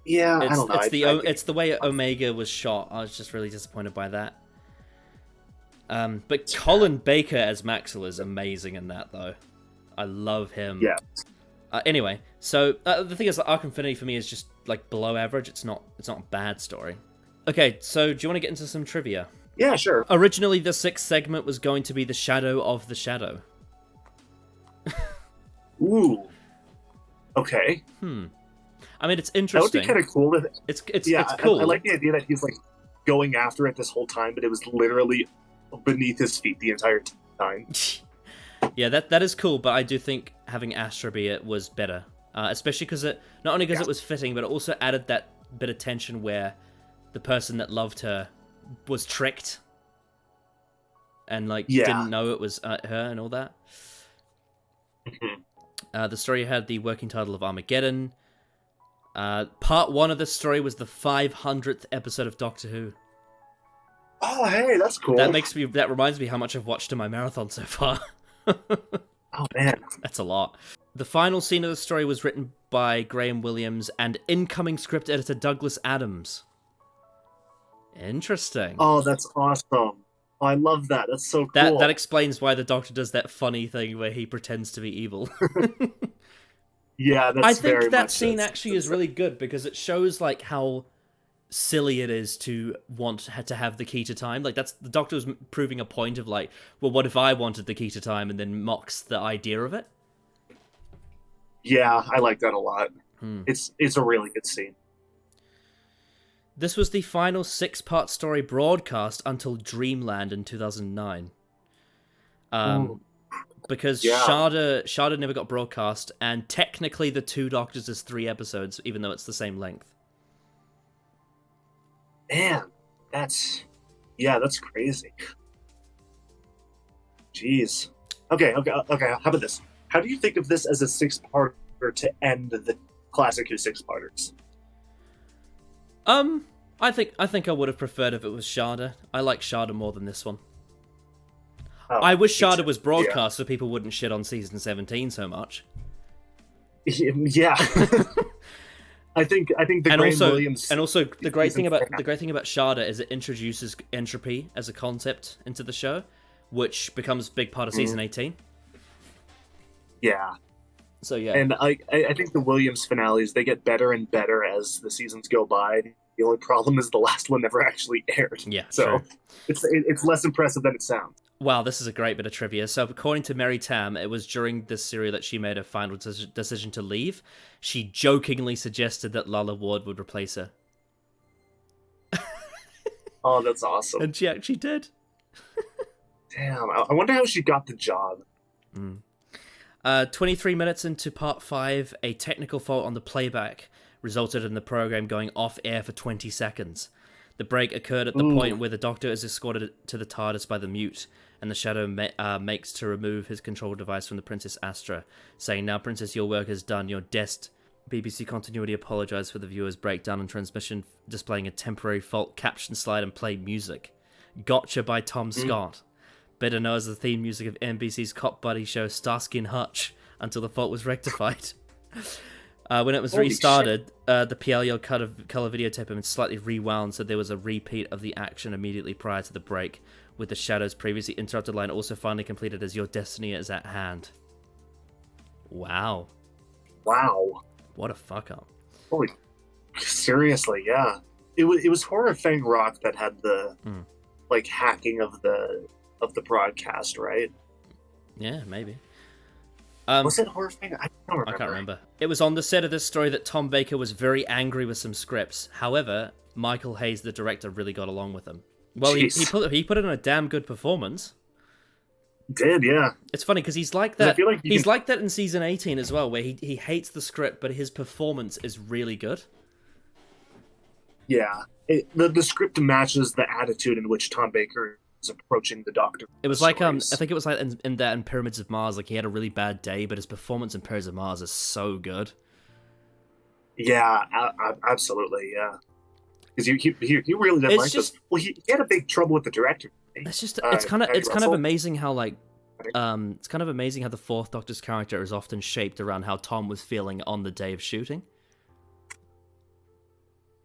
Speaker 2: Yeah, I don't know.
Speaker 1: It's the way Omega was shot. I was just really disappointed by that. But Colin Baker as Maxwell is amazing in that, though. I love him.
Speaker 2: Yeah.
Speaker 1: Anyway, so the thing is, Arc Infinity for me is just like below average. It's not a bad story. Okay, so do you want to get into some trivia?
Speaker 2: Yeah, sure.
Speaker 1: Originally, the sixth segment was going to be the Shadow of the Shadow.
Speaker 2: Ooh. Okay.
Speaker 1: I mean, it's interesting.
Speaker 2: That would be kind of cool.
Speaker 1: It's cool.
Speaker 2: I like the idea that he's like going after it this whole time, but it was literally beneath his feet the entire time.
Speaker 1: Yeah, that is cool, but I do think having Astra be it was better, especially because it not only because it was fitting, but it also added that bit of tension where the person that loved her was tricked and didn't know it was her and all that. The story had the working title of Armageddon. Part 1 of this story was the 500th episode of Doctor Who.
Speaker 2: Oh, hey, that's cool.
Speaker 1: That reminds me how much I've watched in my marathon so far.
Speaker 2: Oh man,
Speaker 1: that's a lot. The final scene of the story was written by Graham Williams and incoming script editor Douglas Adams. Interesting.
Speaker 2: Oh, that's awesome. Oh, I love that. That's so cool.
Speaker 1: That explains why the Doctor does that funny thing where he pretends to be evil.
Speaker 2: Yeah, that's
Speaker 1: I think
Speaker 2: very
Speaker 1: that
Speaker 2: much
Speaker 1: scene actually is really good because it shows like how silly it is to want to have the key to time. Like that's the Doctor was proving a point of like, well, what if I wanted the key to time, and then mocks the idea of it.
Speaker 2: Yeah, I like that a lot. It's a really good scene.
Speaker 1: This was the final 6-part story broadcast until Dreamland in 2009. Because Sharda never got broadcast, and technically the Two Doctors is 3 episodes, even though it's the same length.
Speaker 2: Man, that's crazy. Jeez. Okay. How about this? How do you think of this as a 6-parter to end the classic Who 6-parters?
Speaker 1: I think I would have preferred if it was Sharda. I like Sharda more than this one.
Speaker 2: Oh,
Speaker 1: I wish Sharda was broadcast so people wouldn't shit on season 17 so much.
Speaker 2: Yeah. I think the Graham Williams
Speaker 1: and also the great thing about Sharda is it introduces entropy as a concept into the show, which becomes a big part of season 18.
Speaker 2: Yeah.
Speaker 1: So yeah.
Speaker 2: And I think the Williams finales, they get better and better as the seasons go by. The only problem is the last one never actually aired.
Speaker 1: Yeah.
Speaker 2: So
Speaker 1: true.
Speaker 2: it's less impressive than it sounds.
Speaker 1: Wow, this is a great bit of trivia. So according to Mary Tam, it was during this series that she made a final decision to leave. She jokingly suggested that Lalla Ward would replace her.
Speaker 2: Oh, that's awesome.
Speaker 1: And she actually did.
Speaker 2: Damn, I wonder how she got the job.
Speaker 1: 23 minutes into part 5, a technical fault on the playback resulted in the program going off air for 20 seconds. The break occurred at the point where the Doctor is escorted to the TARDIS by the Mute, and the Shadow makes to remove his control device from the Princess Astra, saying, "Now, Princess, your work is done. You're dest." BBC Continuity apologized for the viewer's breakdown in transmission, displaying a temporary fault caption slide and play music. Gotcha by Tom Scott. Better known as the theme music of NBC's cop buddy show Starsky and Hutch, until the fault was rectified. When it was restarted, the PLO color videotape had been slightly rewound, so there was a repeat of the action immediately prior to the break, with the Shadow's previously interrupted line also finally completed as "Your destiny is at hand." Wow.
Speaker 2: Wow.
Speaker 1: What a fuck up.
Speaker 2: Holy, seriously, yeah. It was Horror Fang Rock that had the like hacking of the broadcast, right?
Speaker 1: Yeah, maybe.
Speaker 2: Was it Horror Fang? I
Speaker 1: can't remember. It was on the set of this story that Tom Baker was very angry with some scripts. However, Michael Hayes, the director, really got along with him. Well, he put in a damn good performance.
Speaker 2: Did, yeah.
Speaker 1: It's funny because he's like that.
Speaker 2: I feel like
Speaker 1: he's like that in season 18 as well, where he hates the script, but his performance is really good.
Speaker 2: Yeah, the script matches the attitude in which Tom Baker is approaching the Doctor.
Speaker 1: It was like I think it was like in Pyramids of Mars, like he had a really bad day, but his performance in Pyramids of Mars is so good.
Speaker 2: Yeah, absolutely, yeah. Because he really didn't like this. Well, he had a big trouble with the director.
Speaker 1: It's just it's kind of amazing how it's kind of amazing how the Fourth Doctor's character is often shaped around how Tom was feeling on the day of shooting.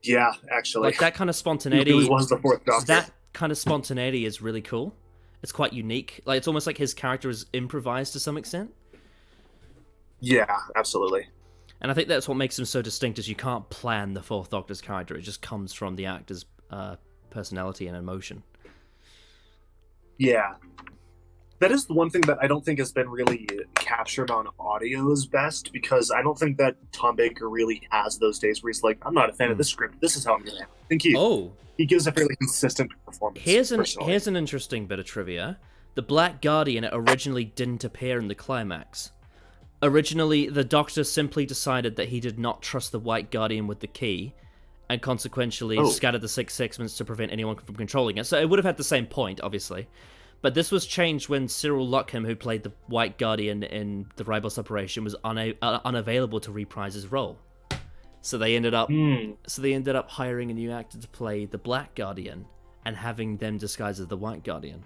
Speaker 2: Yeah, actually,
Speaker 1: like that kind of spontaneity.
Speaker 2: He really was the Fourth Doctor.
Speaker 1: That kind of spontaneity is really cool. It's quite unique. Like it's almost like his character is improvised to some extent.
Speaker 2: Yeah, absolutely.
Speaker 1: And I think that's what makes him so distinct, is you can't plan the Fourth Doctor's character. It just comes from the actor's personality and emotion.
Speaker 2: Yeah. That is the one thing that I don't think has been really captured on audio as best, because I don't think that Tom Baker really has those days where he's like, I'm not a fan of this script. This is how I'm going to act. I think he gives a fairly consistent performance.
Speaker 1: Here's an interesting bit of trivia. The Black Guardian originally didn't appear in the climax. Originally, the Doctor simply decided that he did not trust the White Guardian with the key, and consequentially scattered the Six Sigmas to prevent anyone from controlling it. So it would have had the same point, obviously. But this was changed when Cyril Luckham, who played the White Guardian in the Ribos operation, was unavailable to reprise his role. So they ended up hiring a new actor to play the Black Guardian and having them disguised as the White Guardian.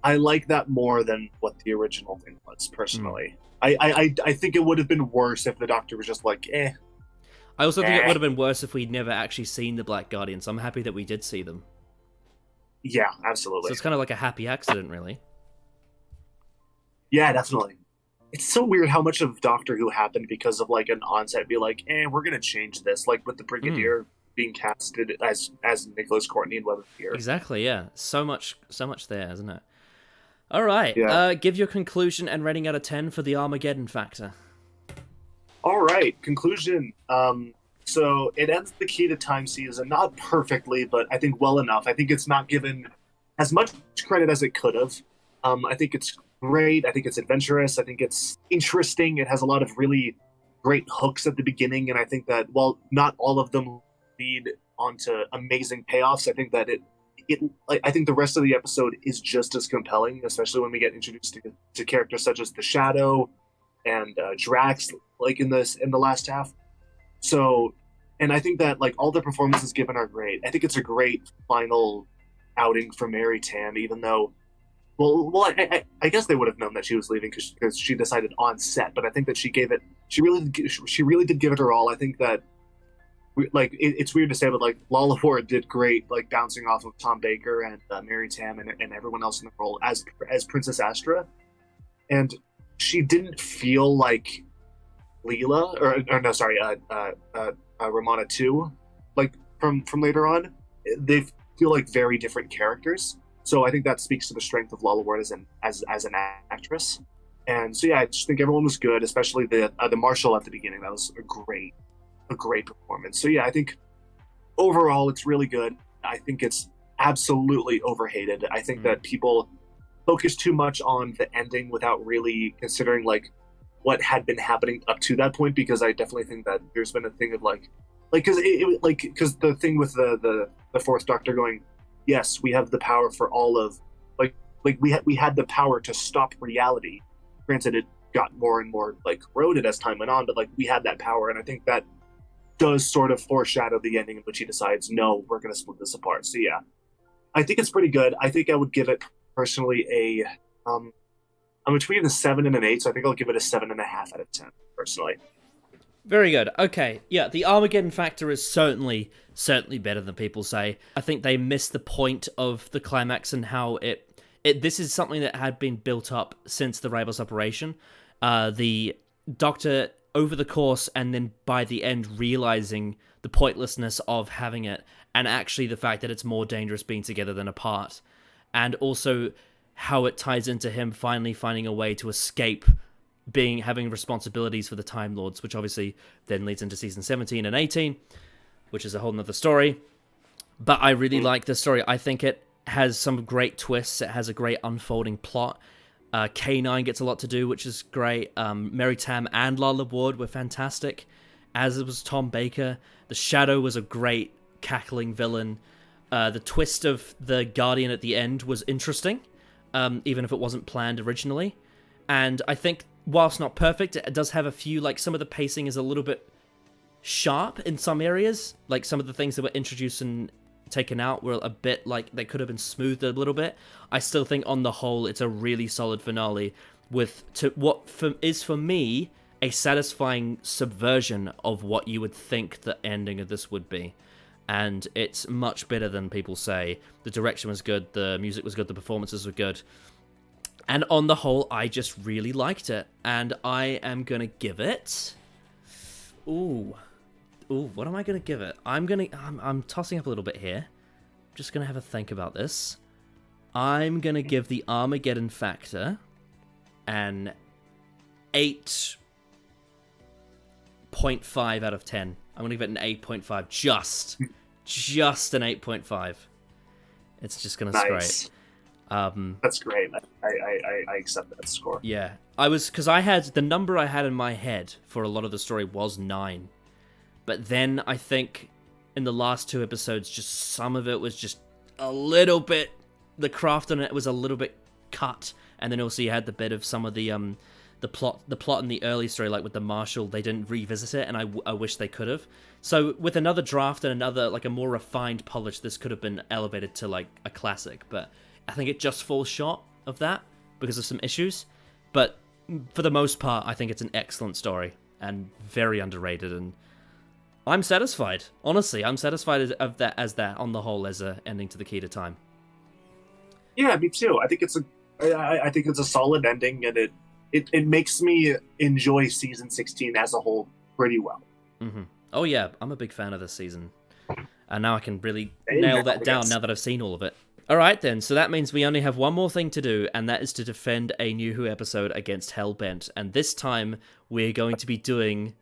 Speaker 2: I like that more than what the original thing was, personally. I think it would have been worse if the Doctor was just like, eh.
Speaker 1: I also think it would have been worse if we'd never actually seen the Black Guardian, so I'm happy that we did see them.
Speaker 2: Yeah, absolutely.
Speaker 1: So it's kind of like a happy accident, really.
Speaker 2: Yeah, definitely. It's so weird how much of Doctor Who happened because of like an onset be like, we're gonna change this, like with the Brigadier being casted as Nicholas Courtney and Web of Fear.
Speaker 1: Exactly, yeah. So much there, isn't it? All right.
Speaker 2: Yeah.
Speaker 1: Give your conclusion and rating out of 10 for the Armageddon factor.
Speaker 2: All right, conclusion. So it ends the Key to Time season, not perfectly, but I think well enough. I think it's not given as much credit as it could have. I think it's great. I think it's adventurous. I think it's interesting. It has a lot of really great hooks at the beginning, and I think that while not all of them lead onto amazing payoffs, I think that I think the rest of the episode is just as compelling, especially when we get introduced to characters such as the Shadow and Drax, like in the last half. So, and I think that like all the performances given are great. I think it's a great final outing for Mary Tam, even though, I guess they would have known that she was leaving because she decided on set. But I think that she really did give it her all. I think that it's weird to say, but like Lalla Ward did great, like bouncing off of Tom Baker and Mary Tam and everyone else in the role as Princess Astra, and she didn't feel like Leela or no, sorry, Romana 2, like from later on. They feel like very different characters. So I think that speaks to the strength of Lalla Ward as an actress. And so yeah, I just think everyone was good, especially the Marshal at the beginning. That was a great performance. So yeah, I think overall it's really good. I think it's absolutely overhated. I think that people focus too much on the ending without really considering like what had been happening up to that point, because I definitely think that there's been a thing of like because because the thing with the Fourth Doctor going, yes, we have the power for all of we had the power to stop reality. Granted, it got more and more like corroded as time went on, but like we had that power, and I think that does sort of foreshadow the ending in which he decides, no, we're going to split this apart. So yeah, I think it's pretty good. I think I would give it personally a I'm between a 7 and an 8, so I think I'll give it a 7.5 out of 10 personally.
Speaker 1: Very good. Okay, yeah, the Armageddon factor is certainly better than people say. I think they missed the point of the climax and how this is something that had been built up since the Rebels operation. The Doctor, over the course and then by the end, realizing the pointlessness of having it, and actually the fact that it's more dangerous being together than apart. And also how it ties into him finally finding a way to escape having responsibilities for the Time Lords, which obviously then leads into season 17 and 18, which is a whole nother story. But I really like this story. I think it has some great twists. It has a great unfolding plot. K9 gets a lot to do, which is great. Mary Tam and Lalla Ward were fantastic, as was Tom Baker. The Shadow was a great cackling villain. The twist of the Guardian at the end was interesting, even if it wasn't planned originally. And I think, whilst not perfect, it does have a few, like, some of the pacing is a little bit sharp in some areas. Like, some of the things that were introduced and taken out were a bit, like, they could have been smoothed a little bit. I still think, on the whole, it's a really solid finale with what is, for me, a satisfying subversion of what you would think the ending of this would be. And it's much better than people say. The direction was good, the music was good, the performances were good. And on the whole, I just really liked it. And I am going to give it... Ooh, what am I going to give it? I'm tossing up a little bit here. Just going to have a think about this. I'm going to give the Armageddon factor an 8.5 out of 10. I'm going to give it an 8.5. Just an 8.5. It's just going to scrape.
Speaker 2: That's great. I accept that score.
Speaker 1: Yeah, because I had the number I had in my head for a lot of the story was 9, but then I think in the last 2 episodes, just some of it was just a little bit. The craft on it was a little bit cut, and then also you had the bit of some of the plot in the early story, like with the Marshal, they didn't revisit it, and I wish they could have. So with another draft and another, like, a more refined polish, this could have been elevated to like a classic, but I think it just falls short of that because of some issues. But for the most part, I think it's an excellent story and very underrated, and I'm satisfied. Honestly, I'm satisfied as that on the whole as a ending to the Key to Time.
Speaker 2: Yeah, me too. I think it's a solid ending, and it makes me enjoy season 16 as a whole pretty well.
Speaker 1: Mm-hmm. Oh yeah, I'm a big fan of this season, and now I can really nail that down now that I've seen all of it. Alright then, so that means we only have one more thing to do, and that is to defend a New Who episode against Hellbent. And this time, we're going to be doing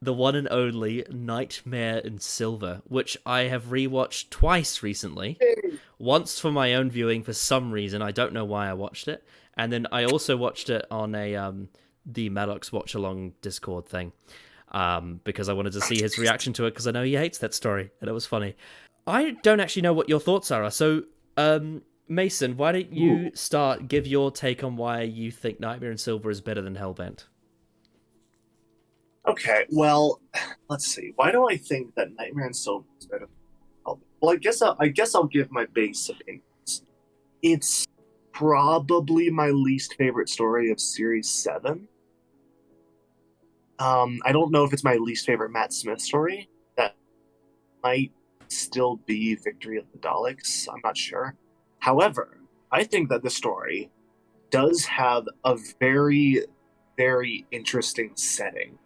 Speaker 1: the one and only Nightmare in Silver, which I have rewatched twice recently. Once for my own viewing for some reason, I don't know why I watched it. And then I also watched it on the Maddox Watch Along Discord thing, because I wanted to see his reaction to it, because I know he hates that story, and it was funny. I don't actually know what your thoughts are, so... Mason, why don't you give your take on why you think Nightmare in Silver is better than Hellbent?
Speaker 2: Okay, well, let's see. Why do I think that Nightmare in Silver is better than Hellbent? Well, I guess I'll give my base opinions. It's probably my least favorite story of Series 7. I don't know if it's my least favorite Matt Smith story. That might still be Victory of the Daleks. I'm not sure. However, I think that the story does have a very, very interesting setting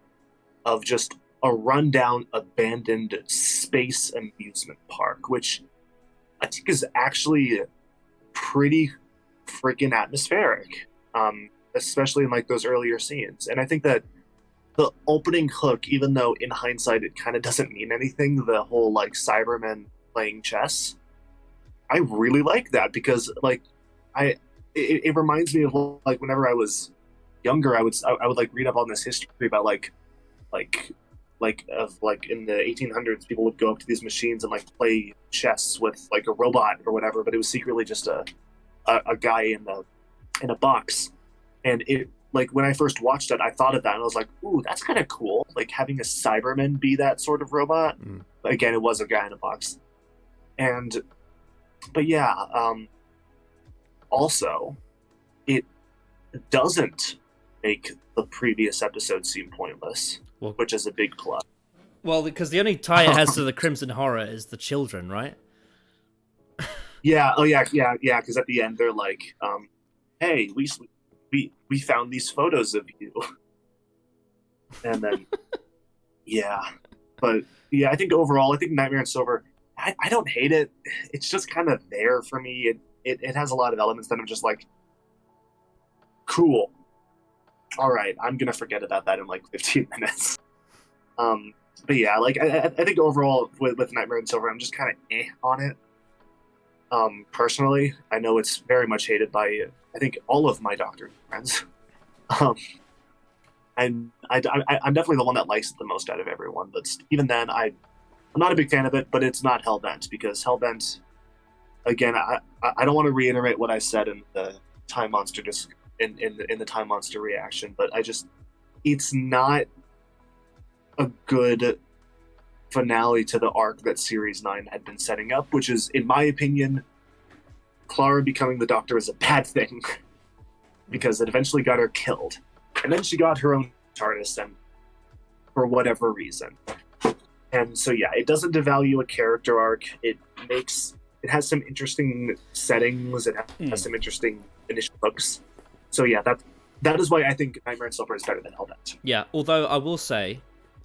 Speaker 2: of just a rundown, abandoned space amusement park, which I think is actually pretty freaking atmospheric, especially in like those earlier scenes. And I think that the opening hook, even though in hindsight it kind of doesn't mean anything, the whole like Cybermen playing chess, I really like that, because like I it reminds me of like whenever I was younger, I would like read up on this history about like of like in the 1800s, people would go up to these machines and like play chess with like a robot or whatever, but it was secretly just a guy in a box. And it, like, when I first watched it, I thought of that and I was like, ooh, that's kind of cool, like having a Cyberman be that sort of robot. Again, it was a guy in a box. And but yeah, also it doesn't make the previous episode seem pointless,
Speaker 1: Well-
Speaker 2: which is a big plus.
Speaker 1: Well, because the only tie it has to the Crimson Horror is the children, right?
Speaker 2: Yeah. Oh, yeah. Because at the end they're like, "Hey, we found these photos of you," and then yeah. But yeah, I think overall, I think Nightmare on Silver, I don't hate it. It's just kind of there for me. It has a lot of elements that I'm just like, cool. All right, I'm gonna forget about that in like 15 minutes. But yeah, like I think overall with Nightmare on Silver, I'm just kind of on it. Personally, I know it's very much hated by I think all of my Doctor friends. I'm definitely the one that likes it the most out of everyone. But even then, I'm not a big fan of it. But it's not Hellbent, because Hellbent, again, I don't want to reiterate what I said in the Time Monster in the Time Monster reaction, but it's not a good finale to the arc that Series 9 had been setting up, which is, in my opinion, Clara becoming the Doctor is a bad thing, because it eventually got her killed. And then she got her own TARDIS, and for whatever reason. And so yeah, it doesn't devalue a character arc. It has some interesting settings, it has some interesting initial hooks. So yeah, that is why I think Nightmare on Silver is better than Hellbent.
Speaker 1: Yeah, although I will say,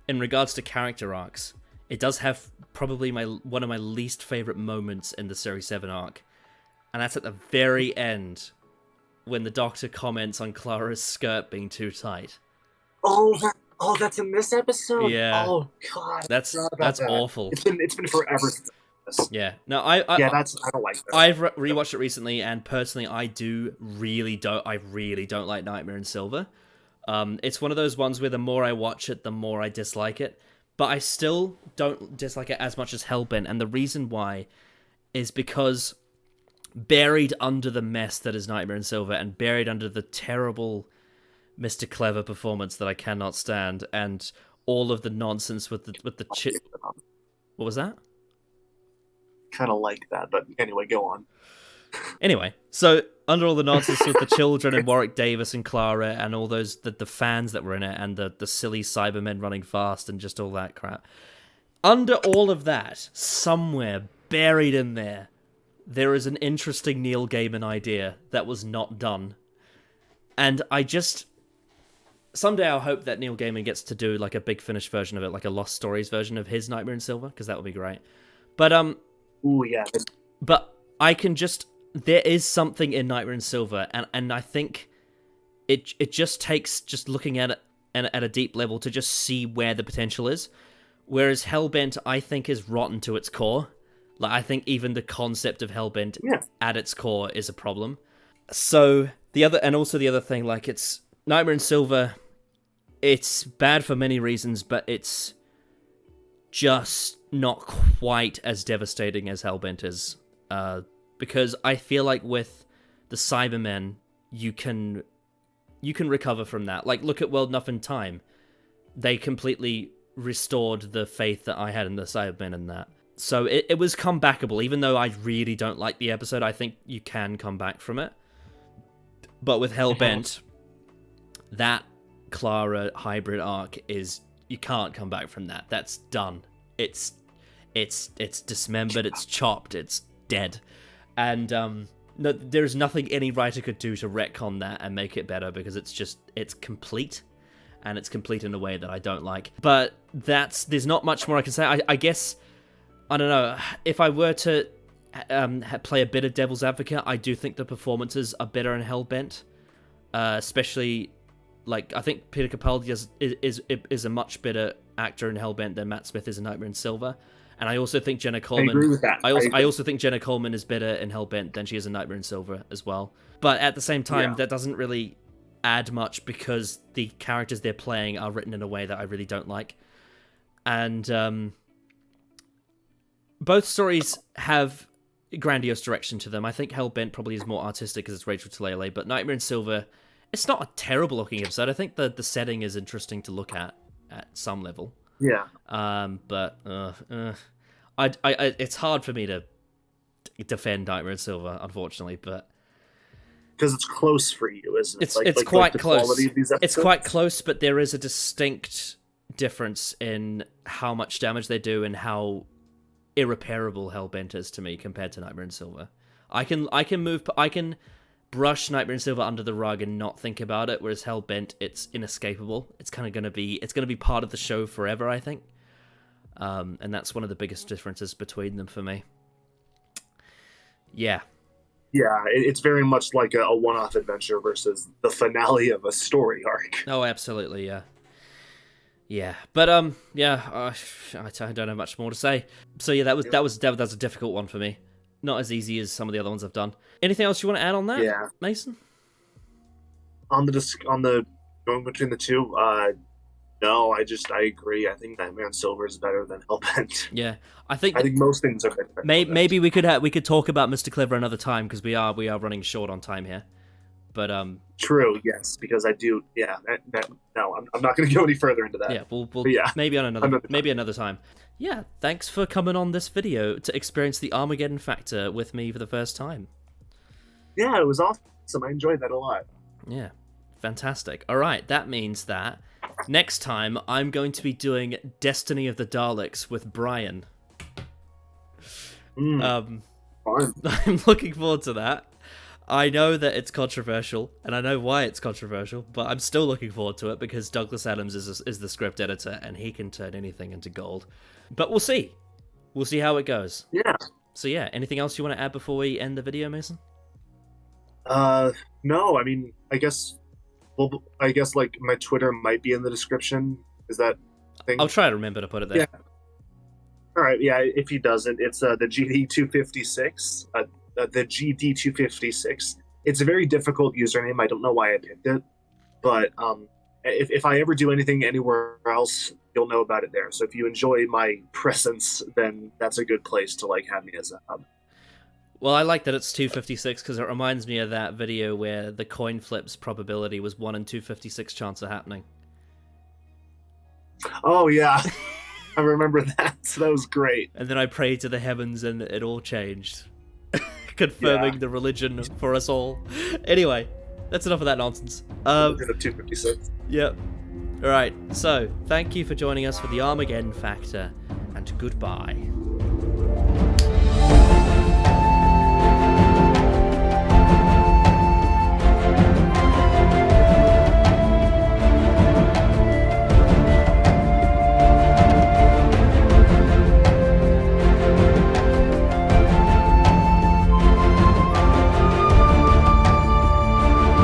Speaker 1: in regards to character arcs, it does have probably one of my least favorite moments in the Series 7 arc, and that's at the very end, when the Doctor comments on Clara's skirt being too tight.
Speaker 2: Oh, that's in this episode?
Speaker 1: Yeah.
Speaker 2: Oh god.
Speaker 1: That's
Speaker 2: that.
Speaker 1: awful.
Speaker 2: It's been forever since this.
Speaker 1: Yeah. No, I
Speaker 2: don't like that.
Speaker 1: I've rewatched it recently, and personally, I really don't like Nightmare in Silver. It's one of those ones where the more I watch it, the more I dislike it. But I still don't dislike it as much as Hellbent, and the reason why is because buried under the mess that is Nightmare in Silver, and buried under the terrible Mr. Clever performance that I cannot stand, and all of the nonsense with the What was that?
Speaker 2: Kind of like that, but anyway, go on.
Speaker 1: Anyway, so under all the nonsense with the children and Warwick Davis and Clara and all those the fans that were in it, and the silly Cybermen running fast and just all that crap, under all of that, somewhere buried in there is an interesting Neil Gaiman idea that was not done. And someday I'll hope that Neil Gaiman gets to do like a Big Finish version of it, like a Lost Stories version of his Nightmare in Silver, because that would be great. But
Speaker 2: ooh yeah.
Speaker 1: But there is something in Nightmare in Silver, and I think it just takes just looking at it at a deep level to just see where the potential is. Whereas Hellbent, I think, is rotten to its core. Like, I think even the concept of Hellbent at its core is a problem. So the other thing, like, it's Nightmare in Silver, it's bad for many reasons, but it's just not quite as devastating as Hellbent is. Because I feel like with the Cybermen, you can recover from that. Like, look at World Enough in Time. They completely restored the faith that I had in the Cybermen in that. So it was comebackable, even though I really don't like the episode. I think you can come back from it. But with Hellbent, that Clara hybrid arc is, you can't come back from that. That's done. It's dismembered, it's chopped, it's dead. And no, there's nothing any writer could do to retcon that and make it better, because it's complete. And it's complete in a way that I don't like. But there's not much more I can say. I guess, I don't know, if I were to play a bit of devil's advocate, I do think the performances are better in Hellbent. Especially, like, I think Peter Capaldi is a much better actor in Hellbent than Matt Smith is in Nightmare in Silver. And I also think Jenna
Speaker 2: I
Speaker 1: Coleman.
Speaker 2: agree with that.
Speaker 1: I also think Jenna Coleman is better in Hellbent than she is in Nightmare in Silver as well. But at the same time, that doesn't really add much because the characters they're playing are written in a way that I really don't like. And both stories have grandiose direction to them. I think Hellbent probably is more artistic because it's Rachel Talalay, but Nightmare in Silver, it's not a terrible looking episode. I think the setting is interesting to look at some level.
Speaker 2: Yeah.
Speaker 1: But it's hard for me to defend Nightmare in Silver, unfortunately, but
Speaker 2: Because it's close for you, isn't it?
Speaker 1: it's quite
Speaker 2: the
Speaker 1: close.
Speaker 2: quality of these
Speaker 1: It's
Speaker 2: episodes?
Speaker 1: quite close, but there is a distinct difference in how much damage they do and how irreparable Hellbent is to me compared to Nightmare in Silver. I can brush Nightmare in Silver under the rug and not think about it, whereas Hellbent, it's inescapable. It's kind of gonna be part of the show forever, I think. And that's one of the biggest differences between them for me. Yeah.
Speaker 2: Yeah, it's very much like a one-off adventure versus the finale of a story arc.
Speaker 1: Oh, absolutely, yeah. Yeah, but I don't have much more to say. So yeah, that was a difficult one for me. Not as easy as some of the other ones I've done. Anything else you want to add on that?
Speaker 2: Yeah.
Speaker 1: Mason?
Speaker 2: On the going between the two, no, I agree. I think Nightmare in Silver is better than Hellbent.
Speaker 1: Yeah, I think
Speaker 2: most things are better.
Speaker 1: maybe we could talk about Mr. Clever another time because we are running short on time here. But
Speaker 2: true, yes, because I do. Yeah, no, I'm not going to go any further into that.
Speaker 1: yeah, we'll
Speaker 2: yeah,
Speaker 1: maybe on another time. Yeah, thanks for coming on this video to experience the Armageddon factor with me for the first time.
Speaker 2: Yeah, it was awesome. I enjoyed that a lot.
Speaker 1: Yeah, fantastic. All right, that means that next time I'm going to be doing Destiny of the Daleks with Brian.
Speaker 2: Fun.
Speaker 1: I'm looking forward to that. I know that it's controversial, and I know why it's controversial, but I'm still looking forward to it because Douglas Adams is the script editor, and he can turn anything into gold. But we'll see. We'll see how it goes.
Speaker 2: Yeah.
Speaker 1: So yeah, anything else you want to add before we end the video, Mason?
Speaker 2: No, I mean, I guess like my Twitter might be in the description. Is that thing?
Speaker 1: I'll try to remember to put it there.
Speaker 2: Yeah. All right. Yeah. If he doesn't, it's the GD256. The GD256. It's a very difficult username. I don't know why I picked it, but if I ever do anything anywhere else, you'll know about it there. So if you enjoy my presence, then that's a good place to have me as a hub.
Speaker 1: Well, I like that it's 256 because it reminds me of that video where the coin flips probability was 1 in 256 chance of happening.
Speaker 2: Oh yeah, I remember that. So that was great.
Speaker 1: And then I prayed to the heavens and it all changed. Confirming the religion for us all. Anyway, that's enough of that nonsense.
Speaker 2: 256.
Speaker 1: Yep. Alright, so thank you for joining us for the Armageddon Factor, and goodbye.